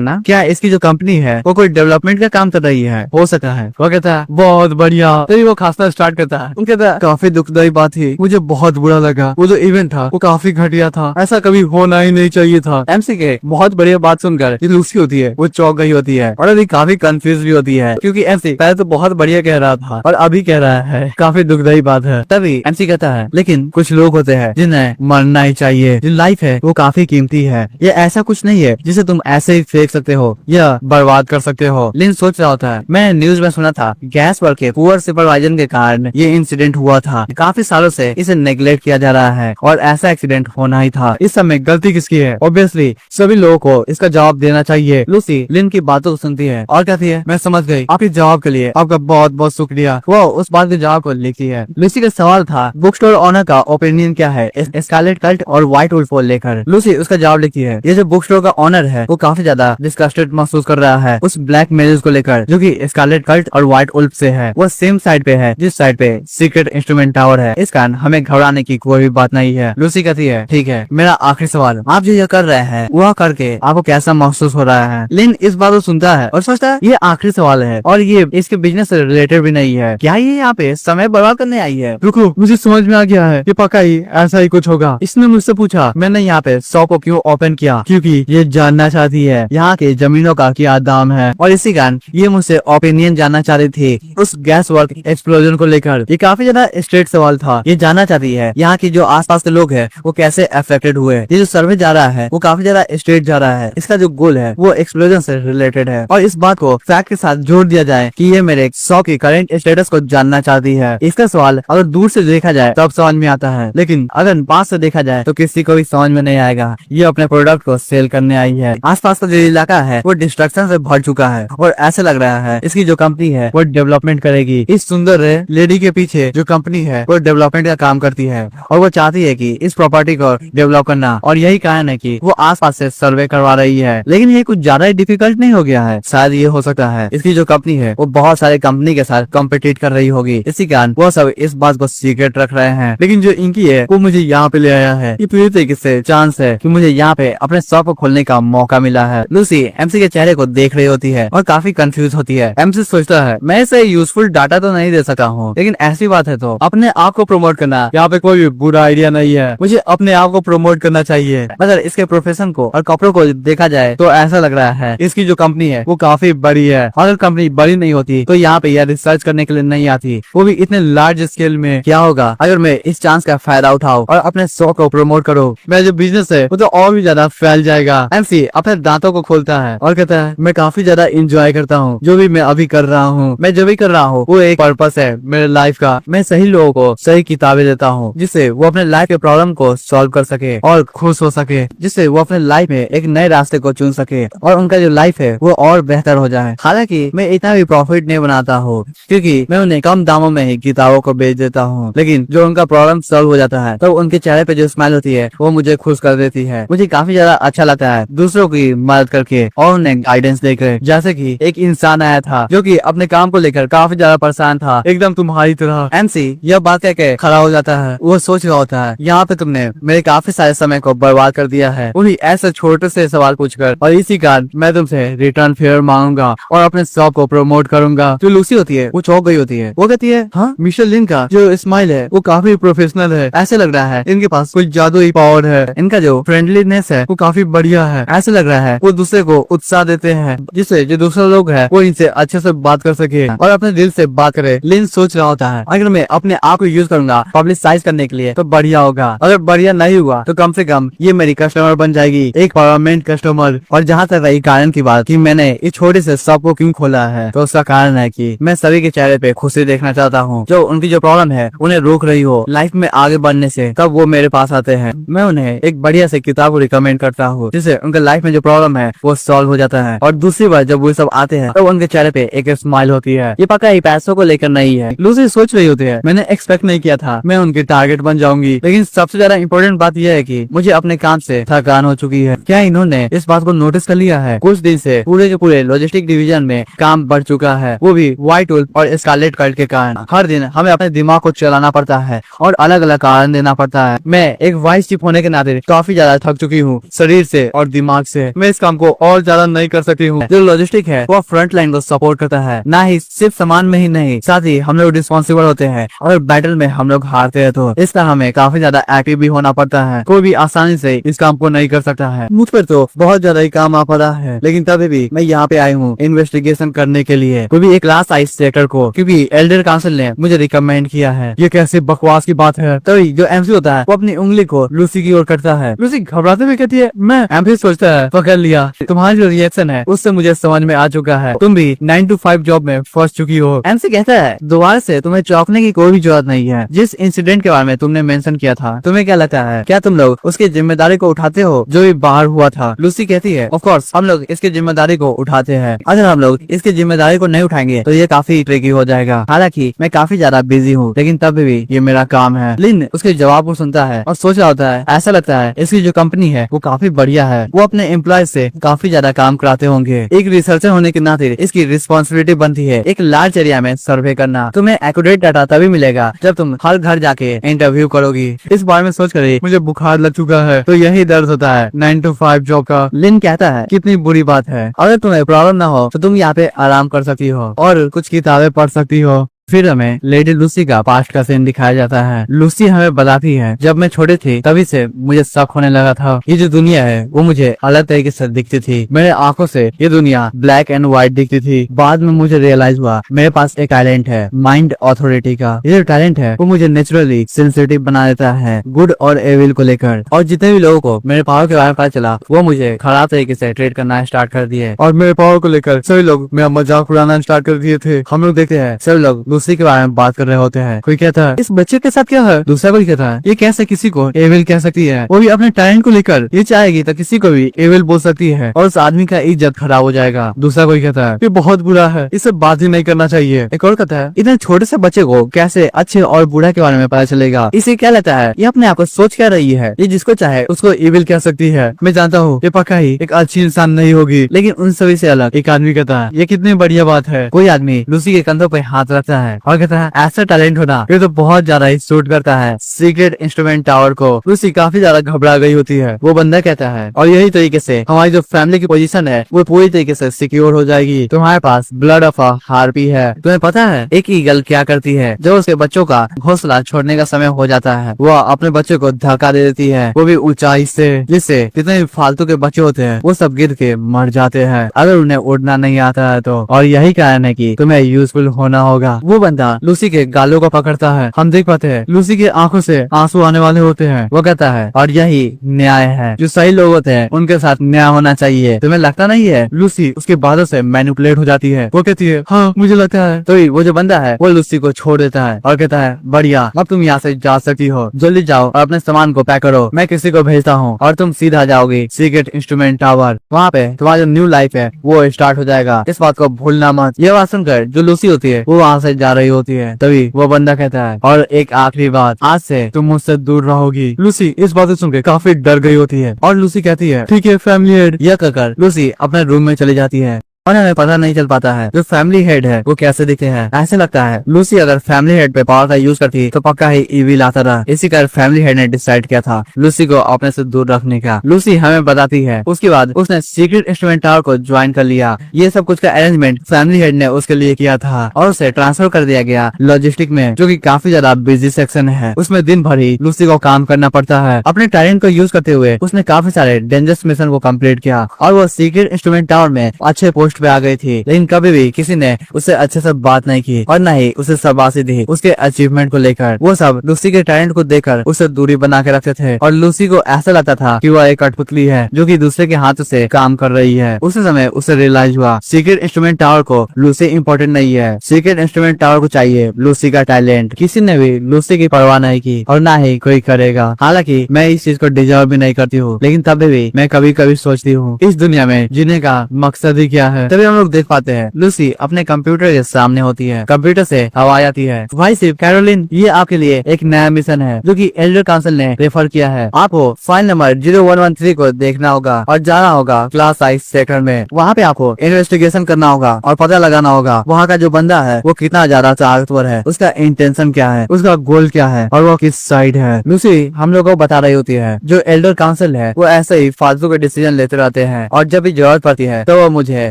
ना? क्या इसकी जो कंपनी है वो कोई डेवलपमेंट का काम कर रही है? हो सकता है। वो कहता है बहुत बढ़िया। तभी वो खांसना स्टार्ट करता है। वो कहता है काफी दुखदायी बात थी, मुझे बहुत बुरा लगा। वो जो इवेंट था वो काफी घटिया था, ऐसा कभी होना ही नहीं चाहिए था। एमसी के बहुत बढ़िया बात सुनकर जो लूसी होती है वो चौंक गई होती है और अभी काफी कंफ्यूज भी होती है, क्योंकि एमसी पहले तो बहुत बढ़िया कह रहा था और अभी कह रहा है काफी दुखदायी बात है। तभी एमसी कहता है लेकिन कुछ लोग होते हैं जिन्हें मरना ही चाहिए, जो लाइफ है वो काफी कीमती है। ये ऐसा कुछ नहीं है जिसे तुम ऐसे ही फेंक सकते हो या बर्बाद कर सकते हो। लिन सोच रहा होता है मैं न्यूज में सुना था गैस वर्क के पुअर सुपरवाइजर के कारण ये इंसिडेंट हुआ था। काफी सालों से इसे नेग्लेक्ट किया जा रहा है और ऐसा एक्सीडेंट होना ही था। इस समय गलती किसकी है? ऑब्वियसली सभी लोगों को इसका जवाब देना चाहिए। लूसी लिन की बातों को सुनती है और कहती है मैं समझ गई, आपके जवाब के लिए आपका बहुत बहुत शुक्रिया। वो उस बात के जवाब को लिखती है। लूसी का सवाल था बुक स्टोर ओनर का ओपिनियन क्या है स्कारलेट कल्ट और व्हाइट वुल्फ को लेकर। लूसी उसका जवाब लिखती है ये जो बुक स्टोर का ओनर है वो काफी ज्यादा डिस्कस्टेड महसूस कर रहा है उस ब्लैक मेल्स को लेकर जो कि स्कारलेट कल्ट और व्हाइट वुल्फ से है। वो सेम साइड पे है जिस साइड पे सीक्रेट इंस्ट्रूमेंट टावर है। इस कारण हमें घबराने की कोई भी बात नहीं है। लूसी कहती है ठीक है, मेरा आखिरी सवाल, आप जो ये कर रहे हैं वह करके आपको कैसा महसूस हो रहा है? लिन इस बात को सुनता है और सोचता है ये आखिरी सवाल है और ये इसके बिजनेस से रिलेटेड भी नहीं है। क्या ये यहाँ पे समय बर्बाद करने आई है? रुको, मुझे समझ में आ गया है, ये पक्का ही ऐसा ही कुछ होगा। इसने मुझसे पूछा मैंने यहाँ पे शॉप को क्यों ओपन किया, क्योंकि ये जानना चाहती है यहाँ के जमीनों का क्या दाम है और इसी कारण ये मुझसे ओपिनियन जानना चाह रही थी उस गैस वर्क एक्सप्लोजन को लेकर। ये काफी ज्यादा स्ट्रेट सवाल था। ये जानना चाहती है यहाँ की जो आसपास के लोग हैं वो कैसे अफेक्टेड हुए। ये जो सर्वे जा रहा है वो काफी ज्यादा स्ट्रेट जा रहा है। इसका जो गोल है वो एक्सप्लोजन से रिलेटेड है और इस बात को फैक्ट के साथ जोड़ दिया जाए कि ये मेरे शॉप की करंट स्टेटस को जानना चाहती है। इसका सवाल अगर दूर से देखा जाए तब समझ में आता है, लेकिन अगर पास से देखा जाए तो किसी को भी समझ में नहीं आएगा। ये अपने प्रोडक्ट को सेल करने आई है। आसपास का जो इलाका है वो डिस्ट्रक्शन से भर चुका है और ऐसे लग रहा है इसकी जो कंपनी है वो डेवलपमेंट करेगी। इस सुंदर लेडी के पीछे जो कंपनी है वो डेवलपमेंट का काम करती है और वो चाहती है कि इस प्रॉपर्टी को डेवलप करना और यही कारण है कि वो आसपास से सर्वे करवा रही है। लेकिन ये कुछ ज्यादा ही डिफिकल्ट नहीं हो गया है? शायद ये हो सकता है इसकी जो कंपनी है वो बहुत सारे कंपनी के साथ कॉम्पिटिट कर रही होगी, इसी कारण वो सब इस बात को सीक्रेट रख रहे हैं। लेकिन जो इनकी है वो मुझे यहाँ पे ले आया है। ये पूरी तरीके से चांस है कि मुझे यहाँ पे अपने शॉप को खोलने का मौका मिला है। लूसी एमसी के चेहरे को देख रही होती है और काफी कंफ्यूज होती है। एमसी सोचता है मैं इसे यूजफुल डाटा तो नहीं दे सका हूँ, लेकिन ऐसी बात है तो अपने आप को प्रमोट करना यहाँ पे कोई बुरा आइडिया नहीं है। मुझे अपने आप को प्रमोट करना चाहिए। मगर इसके प्रोफेशन को और कपड़ों को देखा जाए तो ऐसा लग रहा है इसकी जो कंपनी है वो काफी बड़ी है। अगर कंपनी बड़ी नहीं होती तो यहाँ पे यह रिसर्च करने के लिए नहीं आती, वो भी इतने लार्ज स्केल में। क्या होगा अगर मैं इस चांस का फायदा उठाऊं और अपने शो को प्रमोट करूं? मेरा जो बिजनेस है वो तो और भी ज्यादा फैल जाएगा। एमसी अपने दांतों को खोलता है और कहता है मैं काफी ज्यादा इंजॉय करता हूँ जो भी मैं अभी कर रहा हूँ। मैं जो भी कर रहा हूँ वो एक पर्पस है मेरे लाइफ का। मैं सही लोगों को सही किताबें देता हूँ जिससे वो अपने लाइफ के प्रॉब्लम को सॉल्व कर सके और खुश हो सके, जिससे वो अपने लाइफ में एक नए रास्ते को चुन सके और उनका जो लाइफ है वो और बेहतर हो जाए। हालांकि मैं इतना भी प्रॉफिट नहीं बनाता हूँ क्योंकि मैं उन्हें कम दामों में ही किताबों को बेच देता हूँ, लेकिन जो उनका प्रॉब्लम सॉल्व हो जाता है तो उनके चेहरे पे जो स्माइल होती है वो मुझे खुश कर देती है। मुझे काफी ज्यादा अच्छा लगता है दूसरों की मदद करके और उन्हें गाइडेंस देकर। जैसे कि एक इंसान आया था जो कि अपने काम को लेकर काफी ज्यादा परेशान था, एकदम तुम्हारी तरह। एमसी यह बात कह के खड़ा हो जाता है। वो सोच रहा होता है यहाँ पे तुमने मेरे काफी सारे समय को बर्बाद कर दिया है उन्हीं ऐसे छोटे से सवाल पूछकर, और इसी कारण मैं तुमसे रिटर्न फेयर मांगूंगा और अपने शॉप को प्रमोट करूंगा। जो लूसी होती है वो चौंक गई होती है। वो कहती है हाँ, मिशेल लिन का जो स्माइल है वो काफी प्रोफेशनल है। ऐसे लग रहा है इनके पास कुछ जादुई पावर है। इनका जो फ्रेंडलीनेस है वो काफी बढ़िया है। ऐसे लग रहा है वो दूसरे को उत्साह देते हैं जिससे जो दूसरे लोग हैं वो इनसे अच्छे से बात कर सके और अपने दिल से बात करे। लिन सोच रहा होता है अगर मैं अपने आप को यूज करूंगा पब्लिसाइज करने के लिए तो बढ़िया होगा। अगर बढ़िया नहीं हुआ तो कम से कम ये मेरी कस्टमर बन जाएगी, एक परमानेंट कस्टमर। और जहाँ तक रही कारण की बात कि मैंने इस छोटे से शॉप को क्यों खोला है, तो उसका कारण है कि मैं सभी के चेहरे पे खुशी देखना चाहता हूँ। जो उनकी जो प्रॉब्लम है उन्हें रोक रही हो लाइफ में आगे बढ़ने से, तब वो मेरे पास आते हैं। मैं उन्हें एक बढ़िया से किताब को रिकमेंड करता हूँ, जिससे उनके लाइफ में जो प्रॉब्लम है वो सॉल्व हो जाता है। और दूसरी बार जब वो सब आते हैं तो उनके चेहरे पे एक स्माइल होती है। ये पक्का ही पैसों को लेकर नहीं है। लूसी सोच रही होती है, मैंने एक्सपेक्ट नहीं किया था मैं उनकी टारगेट बन जाऊंगी, लेकिन सबसे ज्यादा इंपॉर्टेंट बात यह है कि मुझे अपने काम से थकान हो चुकी है। क्या इन्होंने इस बात को नोटिस कर लिया है? कुछ दिन से पूरे के पूरे लॉजिस्टिक डिवीजन में काम बढ़ चुका है, वो भी व्हाइट वुल्फ और स्कारलेट कल्ट के कारण। हर दिन हमें अपने दिमाग को चलाना पड़ता है और अलग अलग कारण देना पड़ता है। मैं एक वाइस चिप होने के नाते काफी ज्यादा थक चुकी हूँ, शरीर से और दिमाग से। मैं इस काम को और ज्यादा नहीं कर सकती हूँ। जो लॉजिस्टिक है वो फ्रंट लाइन को सपोर्ट करता है, ना ही सिर्फ सामान में ही नहीं, साथ ही हम लोग रिस्पॉन्सिबल होते हैं। और बैटल में हम लोग हारते हैं तो इस तरह हमें काफी ज्यादा एक्टिव भी होना पड़ता है। कोई भी आसानी से इस काम को नहीं कर सकता है। मुझ पर तो बहुत ज्यादा ही काम आ पड़ा है, लेकिन तभी भी मैं यहाँ पे आई हूँ इन्वेस्टिगेशन करने के लिए, वो भी एक क्लास आइस सेक्टर को, क्योंकि एल्डर काउंसिल ने मुझे रिकमेंड किया है। ये कैसे बकवास की बात है। तभी जो एमसी होता है वो अपनी उंगली को लूसी की ओर करता है। लूसी घबराते हुए कहती है, मैं। एमसी सोचता है, पकड़ लिया। तुम्हारी जो रिएक्शन है उससे मुझे समझ में आ चुका है, तुम भी 9 to 5 जॉब में फंस चुकी हो। एमसी कहता है, दोबारा से तुम्हें चौंकने की कोई भी जरूरत नहीं है। जिस इंसिडेंट के बारे में तुमने मेंशन किया था, तुम्हें क्या लगता है, क्या तुम लोग उसकी जिम्मेदारी को उठाते हो जो भी बाहर हुआ था? लूसी कहती है, ऑफ कोर्स हम लोग इसकी जिम्मेदारी को उठाते हैं। अगर हम लोग इसकी जिम्मेदारी को नहीं उठाएंगे तो ये काफी ट्रिकी हो जाएगा। हालांकि मैं काफी ज्यादा बिजी हूँ, लेकिन तब भी ये मेरा काम है। लिन उसके जवाब को सुनता है और सोच रहा होता है, ऐसा लगता है इसकी जो कंपनी है वो काफी बढ़िया है, वो अपने एम्प्लॉय से काफी ज्यादा काम कराते होंगे। एक रिसर्चर होने के नाते इसकी रिस्पॉन्सिबिलिटी बनती है एक लार्ज एरिया में सर्वे करना। तुम्हें एक्यूरेट डाटा तभी मिलेगा जब तुम हर घर जाके इंटरव्यू करोगी। इस बारे में सोच कर मुझे बुखार लग चुका है, तो यही दर्द होता है 9 to 5 जॉब का। लिन कहता है, कितनी बुरी बात है, अगर तुम्हें प्रॉब्लम ना हो तो तुम यहाँ पे आराम कर सकती हो और कुछ किताबें पढ़ सकती हो। फिर हमें लेडी लूसी का पास्ट का सीन दिखाया जाता है। लूसी हमें बताती है, जब मैं छोटी थी तभी से मुझे शक होने लगा था। ये जो दुनिया है वो मुझे अलग तरीके से दिखती थी। मेरे आंखों से ये दुनिया ब्लैक एंड व्हाइट दिखती थी। बाद में मुझे रियलाइज हुआ मेरे पास एक टैलेंट है, माइंड अथॉरिटी का। ये जो टैलेंट है वो मुझे नेचुरली सेंसिटिव बना देता है गुड और एविल को लेकर। और जितने भी लोगों को मेरे पावर के बारे में पता चला वो मुझे खराब तरीके से ट्रीट करना स्टार्ट कर दिए और मेरे पावर को लेकर सभी लोग मेरा मजाक उड़ाना स्टार्ट कर दिए थे। हम लोग देखते हैं सभी लोग लूसी के बारे में बात कर रहे होते हैं। कोई कहता है, इस बच्चे के साथ क्या है? दूसरा कोई कहता है, ये कैसे किसी को एविल कह सकती है, वो भी अपने टैलेंट को लेकर। ये चाहेगी तो किसी को भी एविल बोल सकती है और उस आदमी का इज्जत खराब हो जाएगा। दूसरा कोई कहता है, ये बहुत बुरा है, इसे बात ही नहीं करना चाहिए। एक और कहता है, इतने छोटे से बच्चे को कैसे अच्छे और बुरा के बारे में पता चलेगा? इसे क्या लगता है, ये अपने आप को सोच क्या रही है, ये जिसको चाहे उसको एविल कह सकती है। मैं जानता हूँ ये पक्का ही एक अच्छी इंसान नहीं होगी, लेकिन उन सभी से अलग। एक आदमी कहता है, ये कितनी बढ़िया बात है। कोई आदमी लूसी के कंधों पे हाथ रखता है और कहता है, ऐसा टैलेंट होना ये तो बहुत ज्यादा ही सूट करता है सीक्रेट इंस्ट्रूमेंट टावर को। लूसी काफी ज्यादा घबरा गई होती है। वो बंदा कहता है, और यही तरीके से हमारी जो फैमिली की पोजीशन है वो पूरी तरीके से सिक्योर हो जाएगी। तुम्हारे पास ब्लड ऑफ अ हार्पी है। तुम्हें पता है एक ईगल क्या करती है? जब उसके बच्चों का घोंसला छोड़ने का समय हो जाता है वो अपने बच्चों को धक्का दे देती है, वो भी ऊंचाई से, जिससे जितने भी फालतू के बच्चे होते हैं वो सब गिर के मर जाते हैं अगर उन्हें उड़ना नहीं आता है तो। और यही कारण है कि तुम्हें यूजफुल होना होगा। वो बंदा लूसी के गालों को पकड़ता है। हम देख पाते हैं लूसी की आंखों से आंसू आने वाले होते हैं। वो कहता है, और यही न्याय है, जो सही लोग होते हैं उनके साथ न्याय होना चाहिए। तुम्हें लगता नहीं है? लूसी उसके बातों से मैनिपुलेट हो जाती है। वो कहती है, हाँ मुझे लगता है। तो वो जो बंदा है वो लूसी को छोड़ देता है और कहता है, बढ़िया, अब तुम यहाँ से जा सकती हो, जल्दी जाओ और अपने सामान को पैक करो, मैं किसी को भेजता हूँ और तुम सीधा जाओगी सीक्रेट इंस्ट्रूमेंट टावर। वहाँ पे तुम्हारा जो न्यू लाइफ है वो स्टार्ट हो जाएगा, इस बात को भूलना मत। ये बात सुनकर जो लूसी होती है वो वहाँ से जा रही होती है। तभी वो बंदा कहता है, और एक आखिरी बात, आज से तुम मुझसे दूर रहोगी। लूसी इस बात सुनकर काफी डर गई होती है और लूसी कहती है, ठीक है फैमिली हेड। यह कहकर लूसी अपने रूम में चली जाती है और हमें पता नहीं चल पाता है जो फैमिली हेड है वो कैसे दिखते हैं। ऐसे लगता है लूसी अगर फैमिली हेड पे पावर का यूज करती तो पक्का ही इविल आता रहा। इसी कारण फैमिली हेड ने डिसाइड किया था लूसी को अपने से दूर रखने का। लूसी हमें बताती है उसके बाद उसने सीक्रेट इंस्ट्रूमेंट टावर को ज्वाइन कर लिया। ये सब कुछ का अरेंजमेंट फैमिली हेड ने उसके लिए किया था और उसे ट्रांसफर कर दिया गया लॉजिस्टिक में, जो की काफी ज्यादा बिजी सेक्शन है। उसमें दिन भर ही लूसी को काम करना पड़ता है। अपने टैलेंट को यूज करते हुए उसने काफी सारे डेंजरस मिशन को कम्प्लीट किया और वो सीक्रेट इंस्ट्रूमेंट टावर में अच्छे पोस्ट पोस्ट पे आ गई थी, लेकिन कभी भी किसी ने उससे अच्छे से बात नहीं की और न ही उसे शाबाशी दी उसके अचीवमेंट को लेकर। वो सब लूसी के टैलेंट को देखकर उसे दूरी बना के रखते थे और लूसी को ऐसा लगता था कि वह एक कठपुतली है जो कि दूसरे के हाथों से काम कर रही है। उसी समय उसे रियलाइज हुआ सीक्रेट इंस्ट्रूमेंट टावर को लूसी इम्पोर्टेंट नहीं है, सीक्रेट इंस्ट्रूमेंट टावर को चाहिए लूसी का टैलेंट। किसी ने भी लूसी की परवाह नहीं की और ना ही कोई करेगा। हालांकि मैं इस चीज को डिजर्व भी नहीं करती हूँ, लेकिन तभी भी मैं कभी कभी सोचती हूँ इस दुनिया में जीने का मकसद ही क्या है। तभी हम लोग देख पाते हैं लूसी अपने कंप्यूटर के सामने होती है, कंप्यूटर से आवाज आती है, भाई सिर्फ कैरोलिन ये आपके लिए एक नया मिशन है जो कि एल्डर काउंसिल ने रेफर किया है। आपको फाइल नंबर 0113 को देखना होगा और जाना होगा क्लास आई सेक्टर में। वहाँ पे आपको इन्वेस्टिगेशन करना होगा और पता लगाना होगा वहाँ का जो बंदा है वो कितना ज्यादा ताकतवर है, उसका इंटेंशन क्या है, उसका गोल क्या है और वो किस साइड है। लूसी हम लोग को बता रही होती है जो एल्डर काउंसिल है वो ऐसे ही फालतू के डिसीजन लेते रहते हैं और जब भी जरूरत पड़ती है तो वो मुझे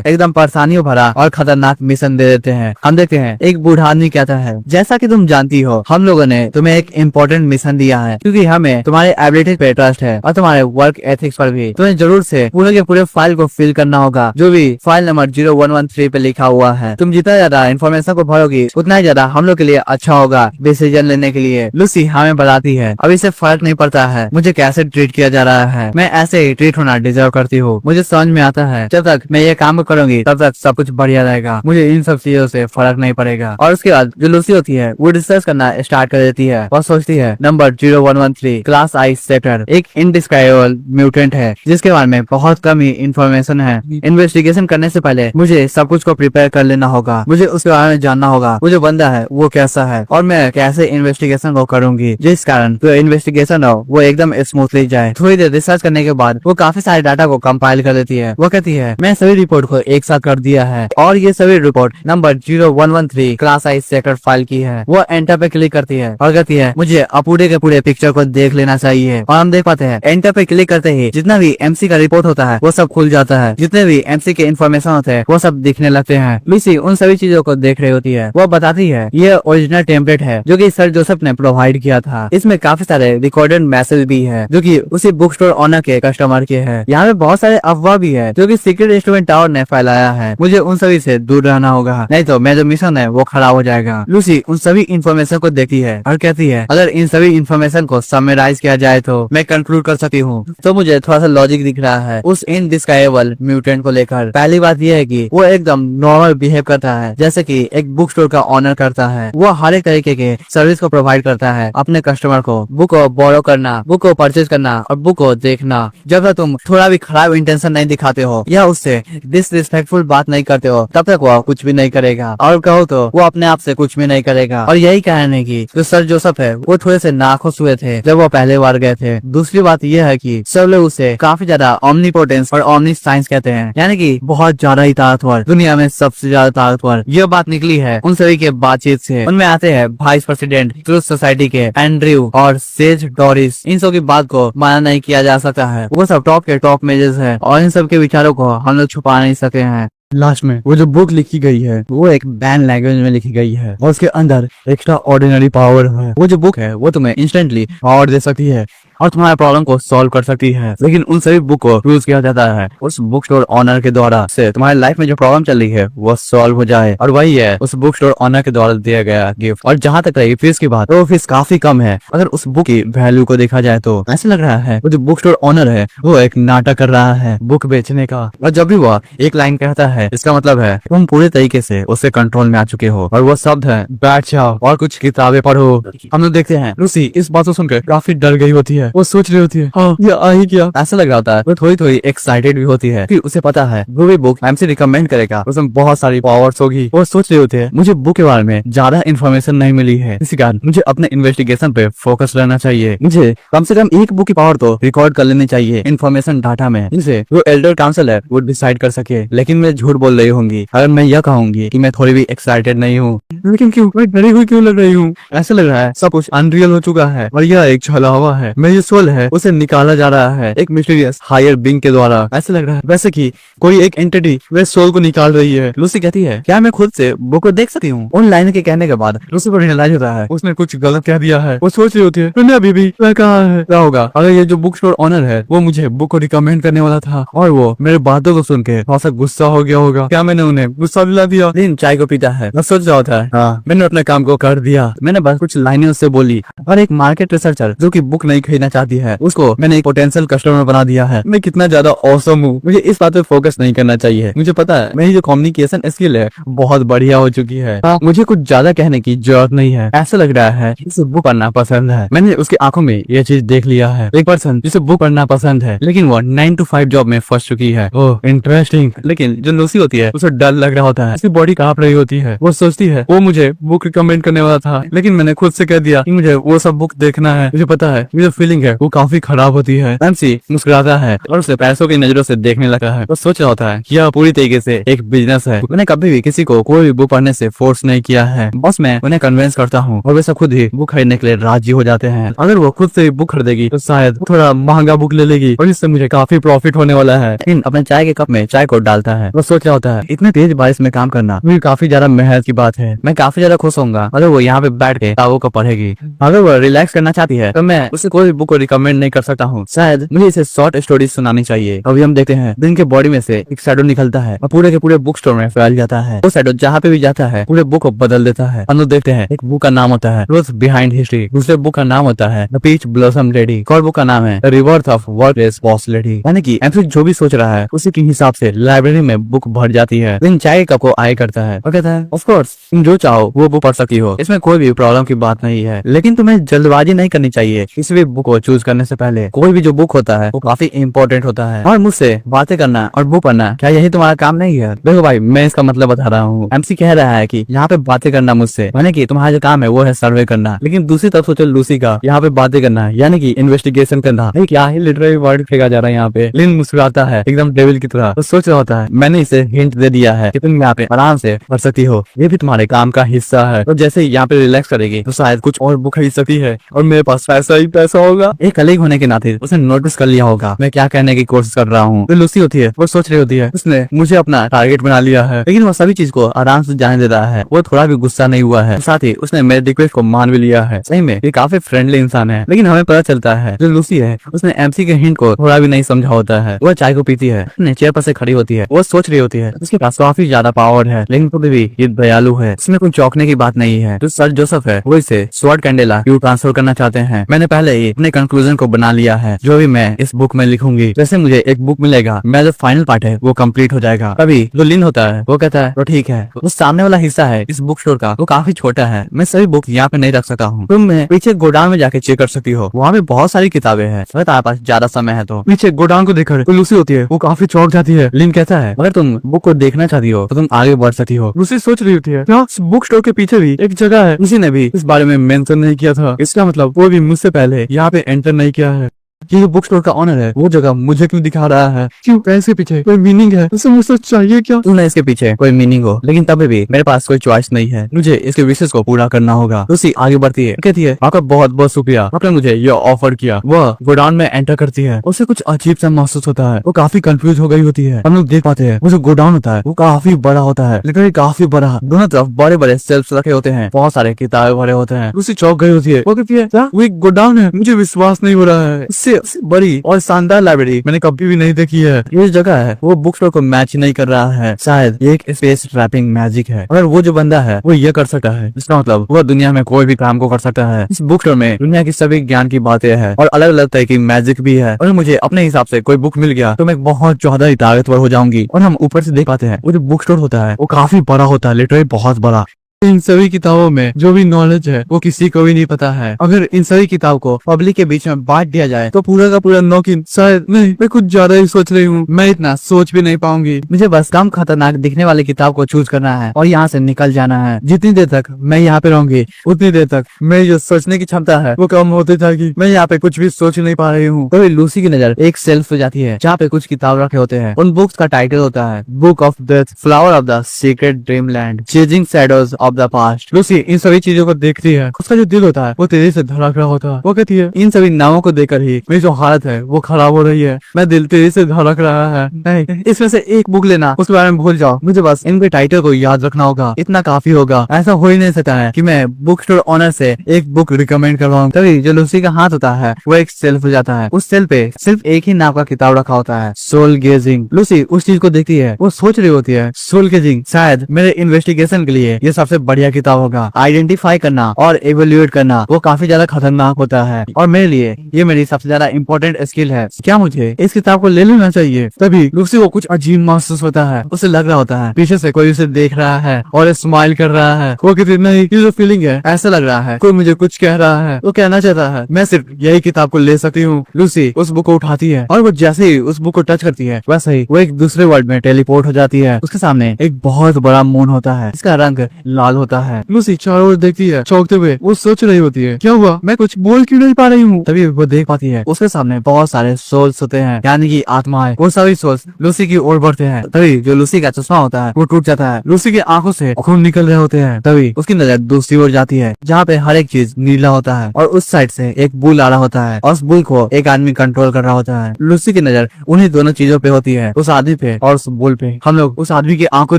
एकदम परेशानियों भरा और खतरनाक मिशन दे देते हैं। हम देखते हैं एक बूढ़ा आदमी कहता है, जैसा कि तुम जानती हो हम लोगों ने तुम्हें एक इम्पोर्टेंट मिशन दिया है क्योंकि हमें तुम्हारे एबिलिटी पे ट्रस्ट है और तुम्हारे वर्क एथिक्स पर भी। तुम्हें जरूर से पूरे के पूरे फाइल को फिल करना होगा जो भी फाइल नंबर 0113 पे लिखा हुआ है। तुम जितना ज्यादा इन्फॉर्मेशन को भरोगी उतना ही ज्यादा हम लोग के लिए अच्छा होगा डिसीजन लेने के लिए। लूसी हमें बताती है अब इससे फर्क नहीं पड़ता है मुझे कैसे ट्रीट किया जा रहा है, मैं ऐसे ही ट्रीट होना डिजर्व करती हूँ। मुझे समझ में आता है जब तक मैं ये काम करूंगी तब तक सब कुछ बढ़िया रहेगा, मुझे इन सब चीजों से फर्क नहीं पड़ेगा। और उसके बाद जो लूसी होती है वो रिसर्च करना स्टार्ट कर देती है। वो सोचती है नंबर 0113 क्लास आई सेक्टर एक इनडिस्क्राइबेबल म्यूटेंट है जिसके बारे में बहुत कम ही इंफॉर्मेशन है। इन्वेस्टिगेशन करने से पहले मुझे सब कुछ को प्रिपेयर कर लेना होगा, मुझे उसके बारे में जानना होगा वो जो बंदा है वो कैसा है और मैं कैसे इन्वेस्टिगेशन को करूंगी जिस कारण जो इन्वेस्टिगेशन हो वो एकदम स्मूथली जाए। थोड़ी देर रिसर्च करने के बाद वो काफी सारे डाटा को कंपाइल कर देती है। वो कहती है मैं सभी रिपोर्ट को एक साथ कर दिया है और ये सभी रिपोर्ट नंबर 0113 क्लास आई सेक्टर फाइल की है। वो एंटर पे क्लिक करती है और कहती है मुझे पूरे के पूरे पिक्चर को देख लेना चाहिए। और हम देख पाते हैं एंटर पे क्लिक करते ही जितना भी एमसी का रिपोर्ट होता है वो सब खुल जाता है, जितने भी एमसी के इन्फॉर्मेशन होते हैं वो सब दिखने लगते हैं। लूसी उन सभी चीजों को देख रही होती है। वो बताती है ये ओरिजिनल टेम्पलेट है जो कि सर जोसेफ ने प्रोवाइड किया था। इसमें काफी सारे रिकॉर्डेड मैसेज भी है जो कि उसी बुक स्टोर ऑनर के कस्टमर के है। यहाँ पे बहुत सारे अफवाह भी है जो कि सीक्रेट इंस्ट्रूमेंट टावर ने फैलाया है। मुझे उन सभी से दूर रहना होगा नहीं तो मेरा जो मिशन है वो खराब हो जाएगा। लूसी उन सभी इन्फॉर्मेशन को देखती है और कहती है अगर इन सभी इन्फॉर्मेशन को समराइज किया जाए तो मैं कंक्लूड कर सकती हूँ। तो मुझे थोड़ा सा लॉजिक दिख रहा है उस इनडिस्क्राइबेबल म्यूटेंट को लेकर। पहली बात यह है कि वो एकदम नॉर्मल बिहेव करता है जैसे कि एक बुक स्टोर का ऑनर करता है। वो हर एक तरीके के सर्विस को प्रोवाइड करता है अपने कस्टमर को, बुक को बोरो करना, बुक को परचेज करना और बुक को देखना। जब तक तुम थोड़ा भी खराब इंटेंशन नहीं दिखाते हो या उससे डिसरिस्पेक्टफुल बात नहीं करते हो तब तक वो कुछ भी नहीं करेगा और कहो तो वो अपने आप से कुछ भी नहीं करेगा। और यही कारण है कि जो सर जोसेफ है वो थोड़े से नाखुश हुए थे जब वो पहले बार गए थे। दूसरी बात यह है कि सब लोग उसे काफी ज्यादा ओमनीपोटेंस और ओमनी साइंस कहते हैं, यानी कि बहुत ज्यादा ही ताकतवर, दुनिया में सबसे ज्यादा ताकतवर। यह बात निकली है उन सभी के बातचीत से। उनमें आते हैं वाइस प्रेसिडेंट ट्रूथ सोसाइटी के एंड्रयू और सेज डोरिस। इन सब की बात को माना नहीं किया जा सकता है, वो सब टॉप के टॉप मेजर्स है और इन सब के विचारों को हम लोग छुपा नहीं सके हैं। लास्ट में वो जो बुक लिखी गई है वो एक बैन लैंग्वेज में लिखी गई है और उसके अंदर एक्स्ट्रा ऑर्डिनरी पावर है। वो जो बुक है वो तुम्हें इंस्टेंटली पावर दे सकती है और तुम्हारे प्रॉब्लम को सॉल्व कर सकती है, लेकिन उन सभी बुक को यूज किया जाता है उस बुक स्टोर ऑनर के द्वारा से तुम्हारी लाइफ में जो प्रॉब्लम चल रही है वो सॉल्व हो जाए। और वही है उस बुक स्टोर ऑनर के द्वारा दिया गया गिफ्ट। और जहाँ तक रही फीस की बात तो फीस काफी कम है अगर उस बुक की वैल्यू को देखा जाए तो। ऐसा लग रहा है वो जो बुक स्टोर ऑनर है वो एक नाटक कर रहा है बुक बेचने का। और जब भी वह एक लाइन कहता है इसका मतलब है तुम पूरे तरीके से उसके कंट्रोल में आ चुके हो और वो शब्द है बैठ जाओ और कुछ किताबें पढ़ो। हम लोग देखते हैं लूसी इस बात को सुनकर काफी डर गई होती है। वो सोच रही होती है हाँ ये आ ही गया। ऐसा लग रहा होता है वो थोड़ी थोड़ी एक्साइटेड भी होती है। फिर उसे पता है वो भी बुक एमसी रिकमेंड करेगा, उसमें बहुत सारी पावर्स होगी। वो सोच रहे होते हैं मुझे बुक के बारे में ज्यादा इन्फॉर्मेशन नहीं मिली है, इसी कारण मुझे अपने इन्वेस्टिगेशन पे फोकस रहना चाहिए। मुझे कम से कम एक बुक की पावर तो रिकॉर्ड कर लेनी चाहिए इन्फॉर्मेशन डाटा में, जिनसे जो एल्डर काउंसिल है वो डिसाइड कर सके। लेकिन मैं झूठ बोल रही होंगी अगर मैं यह कहूंगी कि मैं थोड़ी भी एक्साइटेड नहीं हूँ। लेकिन क्यों, मैं डरी हुई क्यों लग रही हूँ? ऐसा लग रहा है सब कुछ अनरियल हो चुका है और यह एक छला हुआ है। मैं ये जो सोल है उसे निकाला जा रहा है एक मिस्टीरियस हायर बीइंग के द्वारा। ऐसा लग रहा है वैसे कि कोई एक एंटिटी वे सोल को निकाल रही है। लूसी कहती है क्या मैं खुद से बुक को देख सकती हूँ? उन लाइन के कहने के बाद लूसी को रियलाइज होता है उसने कुछ गलत कह दिया है। वो सोच रही होती है मैंने अभी भी वह कहा है क्या होगा अगर ये जो बुक स्टोर ऑनर है वो मुझे बुक को रिकमेंड करने वाला था और वो मेरे बातों को सुन के थोड़ा सा गुस्सा हो गया होगा, क्या मैंने उन्हें गुस्सा दिला दिया? दिन चाय को पीता है, सोच रहा होता है हाँ मैंने अपने काम को कर दिया, मैंने बस कुछ लाइनें उससे बोली और एक मार्केट रिसर्चर जो कि बुक नहीं खरीदना चाहती है उसको मैंने एक पोटेंशियल कस्टमर बना दिया है। मैं कितना ज्यादा ऑसम हूँ, मुझे इस बात पे फोकस नहीं करना चाहिए। मुझे पता है मेरी जो कम्युनिकेशन स्किल है बहुत बढ़िया हो चुकी है। मुझे कुछ ज्यादा कहने की जरूरत नहीं है। ऐसा लग रहा है इसे बुक पढ़ना पसंद है। मैंने उसकी आंखों में ये चीज देख लिया है। एक पर्सन जिसे बुक पढ़ना पसंद है लेकिन वो 9 to 5 जॉब में फंस चुकी है। Oh interesting. लेकिन जो लूसी होती है उसे डर लग रहा होता है, उसकी बॉडी कांप रही होती है। वो सोचती है वो मुझे बुक रिकमेंड करने वाला था लेकिन मैंने खुद से कह दिया कि मुझे वो सब बुक देखना है। मुझे पता है ये जो फीलिंग है वो काफी खराब होती है। एमसी मुस्कुराता है और उसे पैसों की नजरों से देखने लगा है। वो सोच रहा होता है कि यह पूरी तरीके से एक बिजनेस है। मैंने कभी भी किसी को कोई भी बुक पढ़ने से फोर्स नहीं किया है, बस मैं उन्हें कन्विंस करता हूँ और वे सब खुद ही बुक खरीदने के लिए राजी हो जाते हैं। अगर वो खुद से बुक खरीदेगी तो शायद थोड़ा महंगा बुक ले लेगी और इससे मुझे काफी प्रॉफिट होने वाला है। लेकिन अपने चाय के कप में चाय को डालता है। वो सोच रहा होता है इतने तेज बारिश में काम करना मुझे काफी ज्यादा मेहनत की बात है। मैं काफी ज्यादा खुश होऊंगा अगर वो यहाँ पे बैठ के किताबों को पढ़ेगी। अगर वो रिलैक्स करना चाहती है तो मैं उसे कोई बुक को रिकमेंड नहीं कर सकता हूँ। शायद मुझे इसे शॉर्ट स्टोरी सुनानी चाहिए। अभी हम देखते हैं दिन के बॉडी में से एक शैडो निकलता है और पूरे के पूरे बुक स्टोर में फैल जाता है। वो शैडो जहाँ पे भी जाता है पूरे बुक को बदल देता है। हम लोग देखते हैं एक बुक का नाम होता है ट्रूथ बिहाइंड हिस्ट्री, दूसरे बुक का नाम होता है द पीच ब्लॉसम लेडी, एक और बुक का नाम है the rebirth of workless boss lady. यानी कि एमसी जो भी सोच रहा है उसी के हिसाब से लाइब्रेरी में बुक भर जाती है। दिन चाय कप को आई करता है और कहता है ऑफ कोर्स तुम जो चाहो वो बुक पढ़ सकती हो, इसमें कोई भी प्रॉब्लम की बात नहीं है, लेकिन तुम्हें जल्दबाजी नहीं करनी चाहिए। किसी भी बुक को चूज करने से पहले कोई भी जो बुक होता है वो काफी इंपॉर्टेंट होता है और मुझसे बातें करना और बुक पढ़ना क्या यही तुम्हारा काम नहीं है? देखो भाई मैं इसका मतलब बता रहा हूँ। एमसी कह रहा है कि यहाँ पे बातें करना मुझसे यानी कि तुम्हारा जो काम है वो है सर्वे करना, लेकिन दूसरी तरफ सोचो लूसी का यहाँ पे बातें करना यानी कि इन्वेस्टिगेशन करना। क्या ही लिटरेरी वर्ड फेंका जा रहा है यहाँ पे। लिन मुस्कुराता है एकदम डेविल की तरह। तो सोच रहा होता है मैंने इसे हिंट दे दिया है कि तुम यहाँ पे आराम से पढ़ सकती हो, ये भी तुम्हारे काम का हिस्सा है। तो जैसे यहाँ पे रिलैक्स करेगी तो शायद कुछ और बुक खरीद सकती है और मेरे पास पैसा ही पैसा होगा। एक कलीग होने के नाते उसने नोटिस कर लिया होगा मैं क्या कहने की कोशिश कर रहा हूँ। तो लूसी होती है वो सोच रही होती है उसने मुझे अपना टारगेट बना लिया है, लेकिन वो सभी चीज को आराम से जाने दे रहा है। वो थोड़ा भी गुस्सा नहीं हुआ है, साथ ही उसने मेरे रिक्वेस्ट को मान भी लिया है। सही में ये काफी फ्रेंडली इंसान है। लेकिन हमें पता चलता है जो लूसी है उसने एमसी के हिंट को थोड़ा भी नहीं समझा होता है। वो चाय को पीती है, अपने चेयर पर से खड़ी होती है। वो सोच रही होती है उसके पास काफी ज्यादा पावर है लेकिन तो भी ये दयालु है, इसमें कोई चौंकने की बात नहीं है। जो सर जोसेफ है वो इसे स्वॉर्ड कैंडेला क्यों ट्रांसफर करना चाहते हैं। मैंने पहले ही अपने कंक्लूजन को बना लिया है जो भी मैं इस बुक में लिखूंगी। जैसे मुझे एक बुक मिलेगा मेरा जो फाइनल पार्ट है वो कंप्लीट हो जाएगा। तभी जो लिन होता है वो कहता है तो ठीक है। वो सामने वाला हिस्सा है इस बुक स्टोर का वो काफी छोटा है, मैं सभी बुक यहाँ पे नहीं रख सकता हूँ। तुम पीछे गोडाउन में जाके चेक कर सकती हो, वहाँ पे बहुत सारी किताबें हैं। अगर तुम्हारे पास ज्यादा समय है तो पीछे गोडाउन को देखकर तो लूसी होती है वो काफी चौंक जाती है। लिन कहता है अगर तुम बुक को देखना चाहती हो तो तुम आगे बढ़ सकती हो। लूसी सोच रही होती है क्या बुक स्टोर के पीछे भी एक जगह है, उसी ने भी इस बारे में मेंशन नहीं किया था, इसका मतलब वो भी मुझसे पहले यहाँ पे एंटर नहीं किया है। ये जो बुक स्टोर का ऑनर है वो जगह मुझे क्यों दिखा रहा है? क्यों? क्या इसके पीछे कोई मीनिंग है? उसे मुझसे चाहिए क्या? क्यों ना इसके पीछे कोई मीनिंग हो, लेकिन तभी भी मेरे पास कोई चॉइस नहीं है, मुझे इसके विशेष को पूरा करना होगा। लूसी आगे बढ़ती है, कहती है आपका बहुत बहुत शुक्रिया, आपने मुझे ये ऑफर किया। वह गोडाउन में एंटर करती है, उसे कुछ अजीब सा महसूस होता है। वो काफी कंफ्यूज हो गई होती है। हम लोग देख पाते हैं वो जो गोडाउन होता है वो काफी बड़ा होता है, लिटरली काफी बड़ा। दोनों तरफ बड़े बड़े शेल्फ्स रखे होते हैं, बहुत सारे किताबें भरे होते हैं। लूसी चौंक गई होती है। वो कहती है क्या वो एक गोडाउन है? मुझे विश्वास नहीं हो रहा है, इससे बड़ी और शानदार लाइब्रेरी मैंने कभी भी नहीं देखी है। ये जगह है वो बुक स्टोर को मैच नहीं कर रहा है, शायद ये एक स्पेस ट्रैपिंग मैजिक है। अगर वो जो बंदा है वो ये कर सकता है इसका मतलब वो दुनिया में कोई भी काम को कर सकता है। इस बुक स्टोर में दुनिया की सभी ज्ञान की बातें हैं और अलग अलग तरह की मैजिक भी है। और मुझे अपने हिसाब से कोई बुक मिल गया तो मैं बहुत ज्यादा ही ताकतवर हो जाऊंगी। और हम ऊपर से देख पाते हैं वो जो बुक स्टोर होता है वो काफी बड़ा होता है, लिटरली बहुत बड़ा। इन सभी किताबों में जो भी नॉलेज है वो किसी को भी नहीं पता है। अगर इन सभी किताब को पब्लिक के बीच में बांट दिया जाए तो पूरा का पूरा नौकिन शायद नहीं, मैं कुछ ज्यादा ही सोच रही हूँ, मैं इतना सोच भी नहीं पाऊंगी। मुझे बस कम खतरनाक दिखने वाली किताब को चूज करना है और यहाँ से निकल जाना है। जितनी देर तक मैं यहाँ पे रहूंगी उतनी देर तक मेरी जो सोचने की क्षमता है वो कम होती जाएगी। मैं यहाँ पे कुछ भी सोच नहीं पा रही हूँ। तो लूसी की नजर एक शेल्फ पे जाती है जहाँ पे कुछ किताब रखे होते हैं। उन बुक्स का टाइटल होता है book of death, flower of the secret dreamland, chasing shadows of the past. Lucy इन सभी चीजों को देखती है, उसका जो दिल होता है वो तेजी से धड़क रहा होता है। वो कहती है इन सभी नामों को देखकर ही मेरी जो हालत है वो खराब हो रही है, मैं दिल तेजी से धड़क रहा है। नहीं, इसमें से एक बुक लेना, उसके बारे में भूल जाओ, मुझे बस इनके टाइटल को याद रखना होगा, इतना काफी होगा। ऐसा हो ही नहीं सकता है कि मैं बुक स्टोर ऑनर से एक बुक रिकमेंड करवाऊं। तभी जो लूसी का हाथ होता है वो एक सेल्फ हो जाता है, उस सेल्फ पे सिर्फ एक ही नाम का किताब रखा होता है, सोल गेजिंग। लूसी उस चीज को देखती है, वो सोच रही होती है सोल गेजिंग शायद मेरे इन्वेस्टिगेशन के लिए ये सबसे बढ़िया किताब होगा। आइडेंटिफाई करना और एवेल्युएट करना वो काफी ज्यादा खतरनाक होता है और मेरे लिए ये मेरी सबसे ज्यादा इंपॉर्टेंट स्किल है। क्या मुझे इस किताब को ले लेना चाहिए? तभी लूसी को कुछ अजीब महसूस होता है, उसे लग रहा होता है पीछे से कोई उसे देख रहा है और स्माइल कर रहा है। वो कहती नहीं, ये जो फीलिंग है ऐसा लग रहा है कोई मुझे कुछ कह रहा है, वो कहना चाहता है मैं सिर्फ यही किताब को ले सकती हूँ। लूसी उस बुक को उठाती है और वो जैसे ही उस बुक को टच करती है वैसे ही वो एक दूसरे वर्ल्ड में टेलीपोर्ट हो जाती है। उसके सामने एक बहुत बड़ा मून होता है, इसका रंग लाल होता है। लूसी चारों ओर देखती है चौंकते हुए, वो सोच रही होती है क्या हुआ, मैं कुछ बोल क्यों नहीं पा रही हूँ। तभी वो देख पाती है उसके सामने बहुत सारे सोल्स होते हैं, यानी कि आत्माएं। वो सभी सोल्स लूसी की ओर बढ़ते हैं। तभी जो लूसी का चश्मा होता है वो टूट जाता है, लूसी की आंखों से खून निकल रहे होते हैं। तभी उसकी नजर दूसरी ओर जाती है जहाँ पे हर एक चीज नीला होता है और उस साइड से एक बुल आ रहा होता है और उस बुल को एक आदमी कंट्रोल कर रहा होता है। लूसी की नजर उन्हीं दोनों चीजों पे होती है, उस आदमी पे और उस बुल पे। हम लोग उस आदमी की आंख को